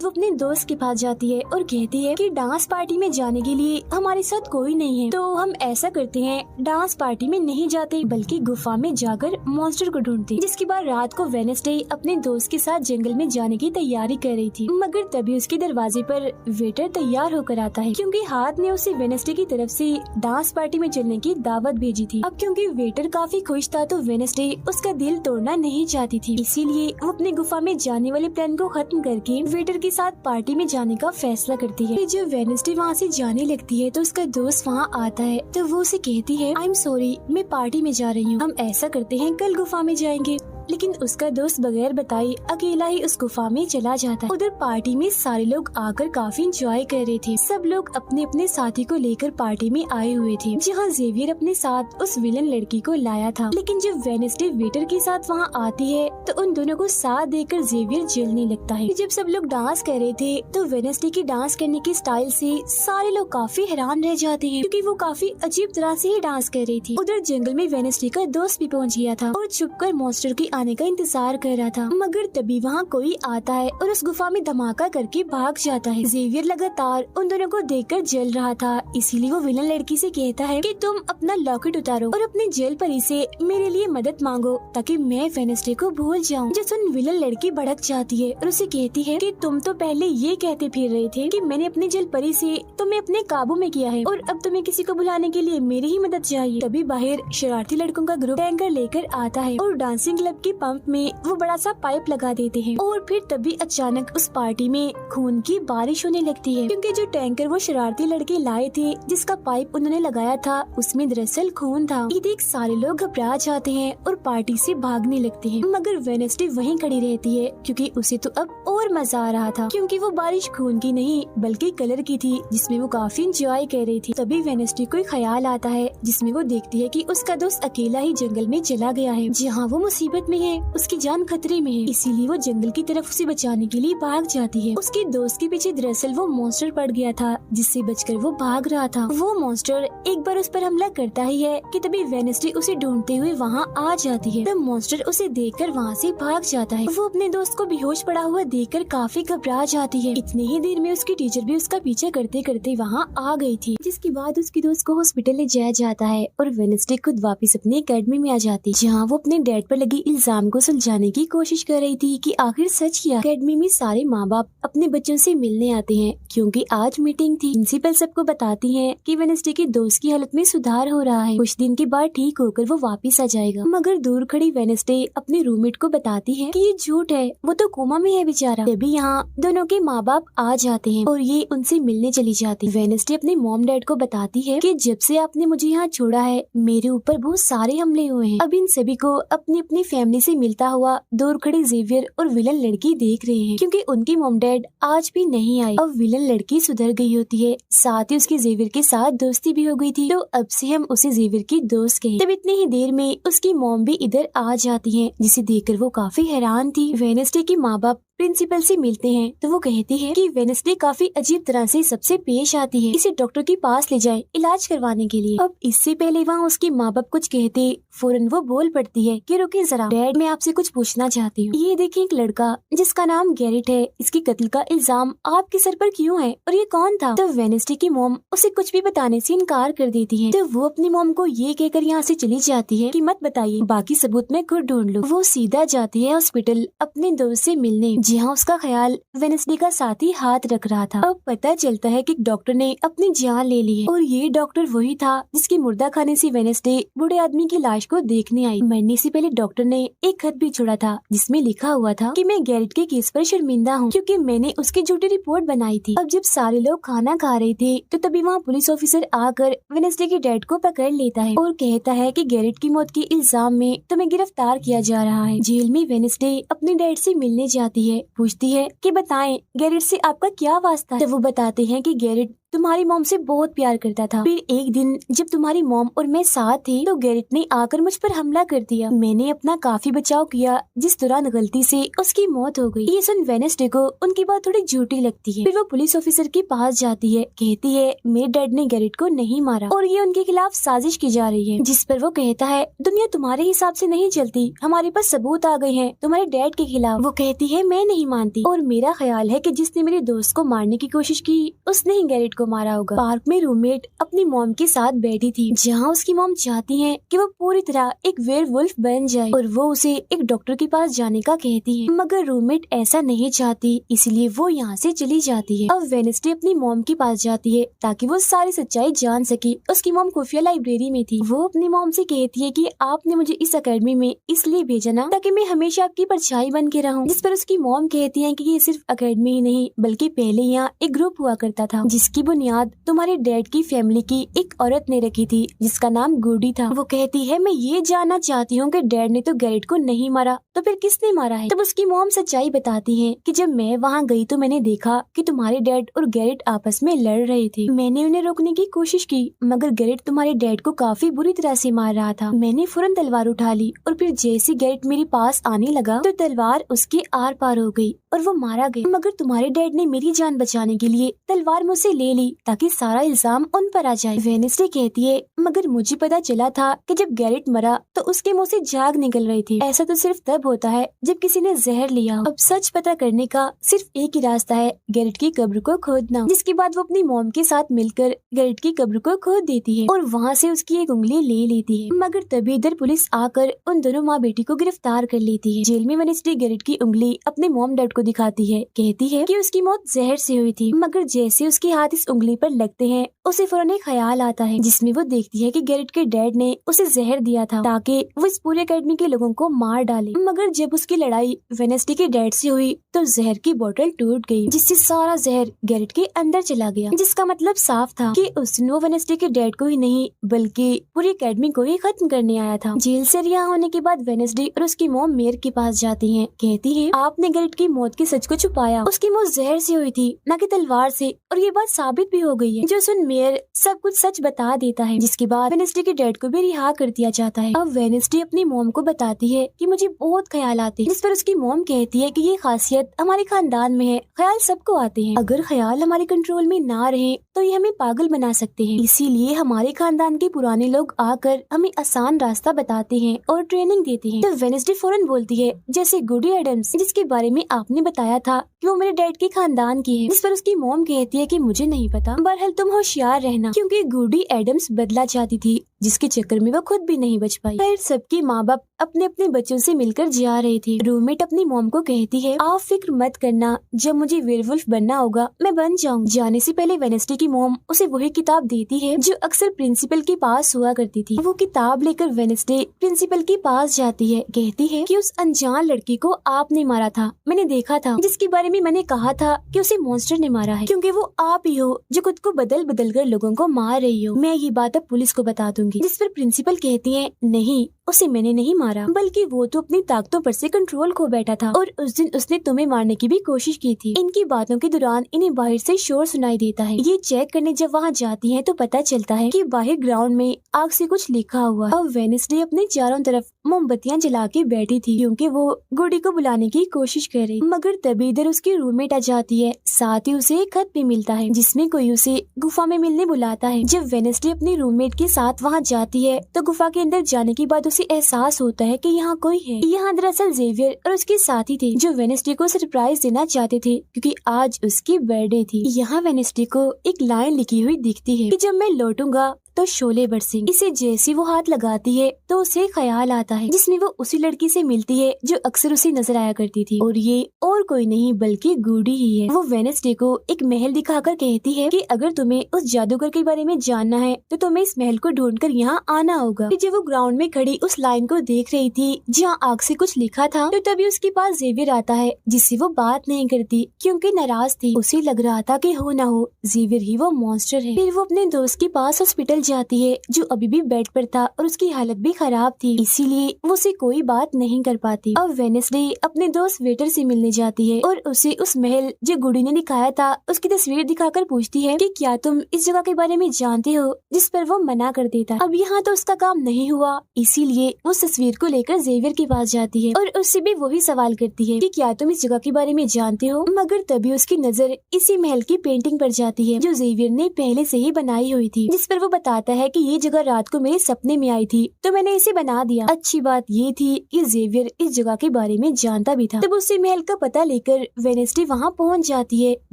वो अपने दोस्त के पास जाती है और कहती है कि डांस पार्टी में जाने के लिए हमारे साथ कोई नहीं है, तो हम ऐसा करते हैं डांस पार्टी में नहीं जाते बल्कि गुफा में जाकर मॉन्स्टर को ढूंढते। जिसके बाद रात को वेडनेसडे अपने दोस्त के साथ जंगल में जाने की तैयारी कर रही थी, मगर तभी उसके दरवाजे पर वेटर तैयार होकर आता है क्योंकि हाथ ने उसे वेडनेसडे की तरफ से डांस पार्टी में चलने की दावत भेजी थी। अब क्योंकि वेटर काफी खुश था तो वेडनेसडे उसका दिल तोड़ना नहीं चाहती थी, इसीलिए वो अपने गुफा में जाने वाले प्लान को खत्म करके वेटर के साथ पार्टी में जाने का फैसला करती है। जब वेडनेसडे वहाँ से जाने लगती है तो उसका दोस्त वहाँ आता है तो वो उसे कहती है, आई एम सॉरी मैं पार्टी में जा रही हूँ, हम ऐसा करते हैं कल गुफा में जाएंगे। लेकिन उसका दोस्त बगैर बताए अकेला ही उस गुफा में चला जाता है। उधर पार्टी में सारे लोग आकर काफी एंजॉय कर रहे थे। सब लोग अपने अपने साथी को लेकर पार्टी में आए हुए थे, जहाँ जेवियर अपने साथ उस विलन लड़की को लाया था। लेकिन जब वेडनेसडे वेटर के साथ वहाँ आती है तो उन दोनों को साथ देखकर जेवियर जलने लगता है। जब सब लोग डांस कर रहे थे तो वेडनेसडे की डांस करने की स्टाइल से सारे लोग काफी हैरान रह जाते हैं क्योंकि वो काफी अजीब तरह से ही डांस कर रही थी। उधर जंगल में वेडनेसडे का दोस्त भी पहुँच गया था और छुपकर मॉन्स्टर की आने का इंतजार कर रहा था, मगर तभी वहाँ कोई आता है और उस गुफा में धमाका करके भाग जाता है। जेवियर लगातार उन दोनों को देखकर जल रहा था, इसीलिए वो विलन लड़की से कहता है कि तुम अपना लॉकेट उतारो और अपने जेल परी से मेरे लिए मदद मांगो ताकि मैं वेडनेसडे को भूल जाऊं। जो सुन विलन लड़की भड़क जाती है और उसे कहती है कि तुम तो पहले ये कहते फिर रहे थे कि मैंने अपने जेल परी से तुम्हें अपने काबू में किया है और अब तुम्हें किसी को बुलाने के लिए मेरी ही मदद चाहिए। तभी बाहर शरारती लड़कों का ग्रुप टैंकर लेकर आता है और डांसिंग क्लब के पंप में वो बड़ा सा पाइप लगा देते हैं और फिर तभी अचानक उस पार्टी में खून की बारिश होने लगती है क्योंकि जो टैंकर वो शरारती लड़के लाए थे जिसका पाइप उन्होंने लगाया था उसमें दरअसल खून था। ये देख सारे लोग घबरा जाते हैं और पार्टी से भागने लगते हैं, मगर वेडनेसडे वहीं खड़ी रहती है क्योंकि उसे तो अब और मजा आ रहा था क्योंकि वो बारिश खून की नहीं बल्कि कलर की थी जिसमें वो काफी एंजॉय कर रही थी। तभी वेडनेसडे को ख्याल आता है जिसमें वो देखती है कि उसका दोस्त अकेला ही जंगल में चला गया है जहाँ वो मुसीबत में है, उसकी जान खतरे में है, इसीलिए वो जंगल की तरफ उसे बचाने के लिए भाग जाती है। उसके दोस्त के पीछे दरअसल वो मॉन्स्टर पड़ गया था जिससे बचकर वो भाग रहा था। वो मॉन्स्टर एक बार उस पर हमला करता ही है कि तभी वेडनेसडे उसे ढूंढते हुए वहाँ आ जाती है। तब मॉन्स्टर उसे देखकर वहाँ से भाग जाता है। वो अपने दोस्त को बेहोश पड़ा हुआ देखकर काफी घबरा जाती है। इतनी ही देर में उसकी टीचर भी उसका पीछा करते करते वहाँ आ गई थी, जिसके बाद उसके दोस्त को हॉस्पिटल ले जाया जाता है और वेडनेसडे खुद वापस अपनी एकेडमी में आ जाती है जहाँ वो अपने डैड पर लगी इल्जाम को सुलझाने की कोशिश कर रही थी कि आखिर सच क्या। अकेडमी में सारे माँ बाप अपने बच्चों से मिलने आते हैं क्योंकि आज मीटिंग थी। प्रिंसिपल सबको बताती है कि वेडनेसडे की दोस्त की हालत में सुधार हो रहा है, कुछ दिन के बाद ठीक होकर वो वापस आ जाएगा। मगर दूर खड़ी वेडनेसडे अपने रूममेट को बताती है कि ये झूठ है, वो तो कोमा में है बेचारा। तभी यहाँ दोनों के माँ बाप आ जाते हैं और ये उनसे मिलने चली जाती। वेडनेसडे अपने मॉम डैड को बताती है कि जब से आपने मुझे यहाँ छोड़ा है मेरे ऊपर बहुत सारे हमले हुए हैं। अब इन सभी को अपनी अपनी फैमिली से मिलता हुआ दूर खड़ी जेवियर और विलन लड़की देख रहे हैं क्योंकि उनकी मॉम डैड आज भी नहीं आए। अब विलन लड़की सुधर गई होती है, साथ ही उसकी जेवियर के साथ दोस्ती भी हो गई थी, तो अब से हम उसे जेवियर की दोस्त कहें। तब इतनी ही देर में उसकी मॉम भी इधर आ जाती है, जिसे देखकर वो काफी हैरान थी। वेडनेसडे के माँ बाप प्रिंसिपल से मिलते हैं तो वो कहती है कि वेडनेसडे काफी अजीब तरह से सबसे पेश आती है, इसे डॉक्टर के पास ले जाए इलाज करवाने के लिए। अब इससे पहले वहाँ उसके माँ बाप कुछ कहते फौरन वो बोल पड़ती है कि रुकिए जरा डैड, मैं आपसे कुछ पूछना चाहती हूँ। ये देखिए एक लड़का जिसका नाम गैरेट है, इसकी कत्ल का इल्जाम आपके सर पर क्यों है और ये कौन था? तो वेडनेसडे की मॉम उसे कुछ भी बताने से इनकार कर देती है, तो वो अपनी मॉम को ये कहकर यहाँ से चली जाती है कि मत बताइए, बाकी सबूत मैं खुद ढूंढ लूँ। वो सीधा जाती है हॉस्पिटल अपने दोस्त से मिलने, जहाँ उसका ख्याल वेडनेसडे का साथी हाथ रख रहा था। अब पता चलता है कि डॉक्टर ने अपनी जान ले ली है और ये डॉक्टर वही था जिसकी मुर्दा खाने से वेडनेसडे बूढ़े आदमी की लाश को देखने आई। मरने से पहले डॉक्टर ने एक खत भी छोड़ा था जिसमें लिखा हुआ था कि मैं गैरेट के केस पर शर्मिंदा हूँ क्योंकि मैंने उसकी झूठी रिपोर्ट बनाई थी। अब जब सारे लोग खाना खा रहे थे तो तभी वहाँ पुलिस ऑफिसर आकर वेडनेसडे के डैड को पकड़ लेता है और कहता है कि गैरेट की मौत के इल्जाम में तुम्हें गिरफ्तार किया जा रहा है। जेल में वेडनेसडे अपने डैड से मिलने जाती है, पूछती है कि बताएं गैरेट से आपका क्या वास्ता है। तो वो बताते हैं कि गैरेट तुम्हारी मॉम से बहुत प्यार करता था, फिर एक दिन जब तुम्हारी मॉम और मैं साथ थे तो गैरेट ने आकर मुझ पर हमला कर दिया। मैंने अपना काफी बचाव किया जिस दौरान गलती से उसकी मौत हो गई। ये सुन वेडनेसडे को उनकी बात थोड़ी झूठी लगती है। फिर वो पुलिस ऑफिसर के पास जाती है, कहती है मेरे डैड ने गैरेट को नहीं मारा और ये उनके खिलाफ साजिश की जा रही है। जिस पर वो कहता है दुनिया तुम्हारे हिसाब से नहीं चलती, हमारे पास सबूत आ गए हैं तुम्हारे डैड के खिलाफ। वो कहती है मैं नहीं मानती और मेरा ख्याल है कि जिसने मेरे दोस्त को मारने की कोशिश की उसने ही गैरेट मारा होगा। पार्क में रूममेट अपनी मॉम के साथ बैठी थी, जहाँ उसकी मॉम चाहती है कि वो पूरी तरह एक वेयरवुल्फ बन जाए और वो उसे एक डॉक्टर के पास जाने का कहती है, मगर रूममेट ऐसा नहीं चाहती, इसलिए वो यहाँ से चली जाती है। अब वेडनेसडे अपनी मॉम के पास जाती है ताकि वो सारी सच्चाई जान सके। उसकी मॉम खुफिया लाइब्रेरी में थी। वो अपनी मॉम से कहती है कि आपने मुझे इस अकेडमी में इसलिए भेजा ना ताकि मैं हमेशा आपकी परछाई बन के रहूं। जिस पर उसकी मॉम कहती है कि ये सिर्फ अकेडमी ही नहीं बल्कि पहले यहाँ एक ग्रुप हुआ करता था जिसकी बुनियाद तुम्हारे डैड की फैमिली की एक औरत ने रखी थी जिसका नाम गुडी था। वो कहती है मैं ये जानना चाहती हूँ कि डैड ने तो गैरेट को नहीं मारा तो फिर किसने मारा है। तब उसकी मॉम सच्चाई बताती है कि जब मैं वहाँ गई तो मैंने देखा कि तुम्हारे डैड और गैरेट आपस में लड़ रहे थे। मैंने उन्हें रोकने की कोशिश की मगर गैरेट तुम्हारे डैड को काफी बुरी तरह से मार रहा था। मैंने फौरन तलवार उठा ली और फिर जैसे गैरेट मेरे पास आने लगा तो तलवार उसके आर पार हो गई और वो मारा गया। मगर तुम्हारे डैड ने मेरी जान बचाने के लिए तलवार मुझसे ले ली ताकि सारा इल्जाम उन पर आ जाए। वेडनेसडे कहती है मगर मुझे पता चला था कि जब गैरेट मरा तो उसके मुंह से झाग निकल रही थी। ऐसा तो सिर्फ तब होता है जब किसी ने जहर लिया हो। अब सच पता करने का सिर्फ एक ही रास्ता है, गैरेट की कब्र को खोदना। जिसके बाद वो अपनी मॉम के साथ मिलकर गैरेट की कब्र को खोद देती है और वहाँ से उसकी एक उंगली ले लेती है। मगर तभी इधर पुलिस आकर उन दोनों माँ बेटी को गिरफ्तार कर लेती है। जेल में वेडनेसडे गैरेट की उंगली अपने मॉम डैड को दिखाती है, कहती है कि उसकी मौत जहर से हुई थी। मगर जैसे उसके हाथ इस उंगली पर लगते हैं उसे फौरन एक ख्याल आता है जिसमें वो देखती है कि गैरेट के डैड ने उसे जहर दिया था ताकि वो इस पूरे अकेडमी के लोगों को मार डाले। मगर जब उसकी लड़ाई वेडनेसडे के डैड से हुई तो जहर की बोतल टूट गई जिससे सारा जहर गैरेट के अंदर चला गया, जिसका मतलब साफ था कि उसने वेडनेसडे के डैड को ही नहीं बल्कि पूरी अकेडमी को ही खत्म करने आया था। जेल से रिहा होने के बाद वेडनेसडे और उसकी मॉम मेयर के पास जाती है, कहती है आपने गैरेट की मौत के सच को छुपाया, उसकी मौत जहर से हुई थी न कि तलवार से और ये बात साबित भी हो गई है। जो सुन मेयर सब कुछ सच बता देता है जिसके बाद वेडनेसडे के डैड को भी रिहा कर दिया जाता है। अब वेडनेसडे अपनी मॉम को बताती है कि मुझे बहुत ख्याल आते हैं, जिस पर उसकी मॉम कहती है कि ये खासियत हमारे खानदान में है, ख्याल सबको आते हैं, अगर ख्याल हमारे कंट्रोल में ना रहे तो ये हमें पागल बना सकते हैं, इसीलिए हमारे खानदान के पुराने लोग आकर हमें आसान रास्ता बताते हैं और ट्रेनिंग देते हैं। तो वेडनेसडे फौरन बोलती है जैसे गुडी एडम्स जिसके बारे में आपने बताया था कि वो मेरे डैड के खानदान की है, जिस पर उसकी मॉम कहती है कि मुझे नहीं पता, बहरहाल तुम होशियार रहना क्योंकि गुडी एडम्स बदला चाहती थी जिसके चक्कर में वो खुद भी नहीं बच पाई। फिर सबके माँ बाप अपने अपने बच्चों से मिलकर जा रहे थे। रूममेट अपनी मॉम को कहती है, आप फिक्र मत करना, जब मुझे वेयरवुल्फ बनना होगा मैं बन जाऊंगी। जाने से पहले वेडनेसडे की मॉम उसे वही किताब देती है जो अक्सर प्रिंसिपल के पास हुआ करती थी। वो किताब लेकर वेडनेसडे प्रिंसिपल के पास जाती है, कहती है कि उस अनजान लड़की को आपने मारा था, मैंने देखा था, जिसके बारे में मैंने कहा था कि उसे मॉन्स्टर ने मारा है, क्योंकि वो आप ही हो जो खुद को बदल बदल कर लोगों को मार रही हो। मैं ये बात अब पुलिस को बता दूंगी। जिस पर प्रिंसिपल कहती है, नहीं, उसे मैंने नहीं मारा, बल्कि वो तो अपनी ताकतों पर से कंट्रोल खो बैठा था और उस दिन उसने तुम्हें मारने की भी कोशिश की थी। इनकी बातों के दौरान इन्हें बाहर से शोर सुनाई देता है। ये चेक करने जब वहाँ जाती हैं तो पता चलता है कि बाहर ग्राउंड में आग से कुछ लिखा हुआ है। अब वेडनेसडे अपने चारों तरफ मोमबत्तियां जला के बैठी थी क्योंकि वो गुडी को बुलाने की कोशिश कर रही, मगर तभी इधर उसकी रूममेट आ जाती है। साथ ही उसे एक खत भी मिलता है जिसमें कोई उसे गुफा में मिलने बुलाता है। जब वेडनेसडे अपनी रूममेट के साथ वहाँ जाती है तो गुफा के अंदर जाने के बाद उसे एहसास होता है कि यहाँ कोई है। यहाँ दरअसल जेवियर और उसके साथी थे जो वेडनेसडे को सरप्राइज देना चाहते थे क्योंकि आज उसकी बर्थडे थी। यहाँ वेडनेसडे को एक लाइन लिखी हुई दिखती है कि जब मैं लौटूंगा तो शोले बरसेंगे। इसे जैसी वो हाथ लगाती है तो उसे ख्याल आता है जिसमें वो उसी लड़की से मिलती है जो अक्सर उसे नजर आया करती थी, और ये और कोई नहीं बल्कि गुडी ही है। वो वेडनेसडे को एक महल दिखाकर कहती है कि अगर तुम्हें उस जादूगर के बारे में जानना है तो तुम्हें इस महल को ढूंढकर यहाँ आना होगा। जब वो ग्राउंड में खड़ी उस लाइन को देख रही थी जहाँ आग से कुछ लिखा था तो तभी उसके पास जेवियर आता है जिससे वो बात नहीं करती क्योंकि नाराज थी। उसे लग रहा था कि हो ना हो जेवियर ही वो मॉन्स्टर है। फिर वो अपने दोस्त के पास हॉस्पिटल जाती है जो अभी भी बेड पर था और उसकी हालत भी खराब थी, इसीलिए वो उसे कोई बात नहीं कर पाती। अब वेडनेसडे अपने दोस्त वेटर से मिलने जाती है और उसे उस महल जो गुडी ने दिखाया था उसकी तस्वीर दिखाकर पूछती है कि क्या तुम इस जगह के बारे में जानते हो, जिस पर वो मना कर देता। अब यहाँ तो उसका काम नहीं हुआ, इसीलिए वो उस तस्वीर को लेकर जेवियर के पास जाती है और उससे भी वही सवाल करती है कि क्या तुम इस जगह के बारे में जानते हो, मगर तभी उसकी नजर इसी महल की पेंटिंग पर जाती है जो जेवियर ने पहले से ही बनाई हुई थी, जिस पर वो बताता है कि ये जगह रात को मेरे सपने में आई थी तो मैंने इसे बना दिया। अच्छी बात ये थी कि जेवियर इस जगह के बारे में जानता भी था। तब उसे महल का पता लेकर वेडनेसडे वहाँ पहुँच जाती है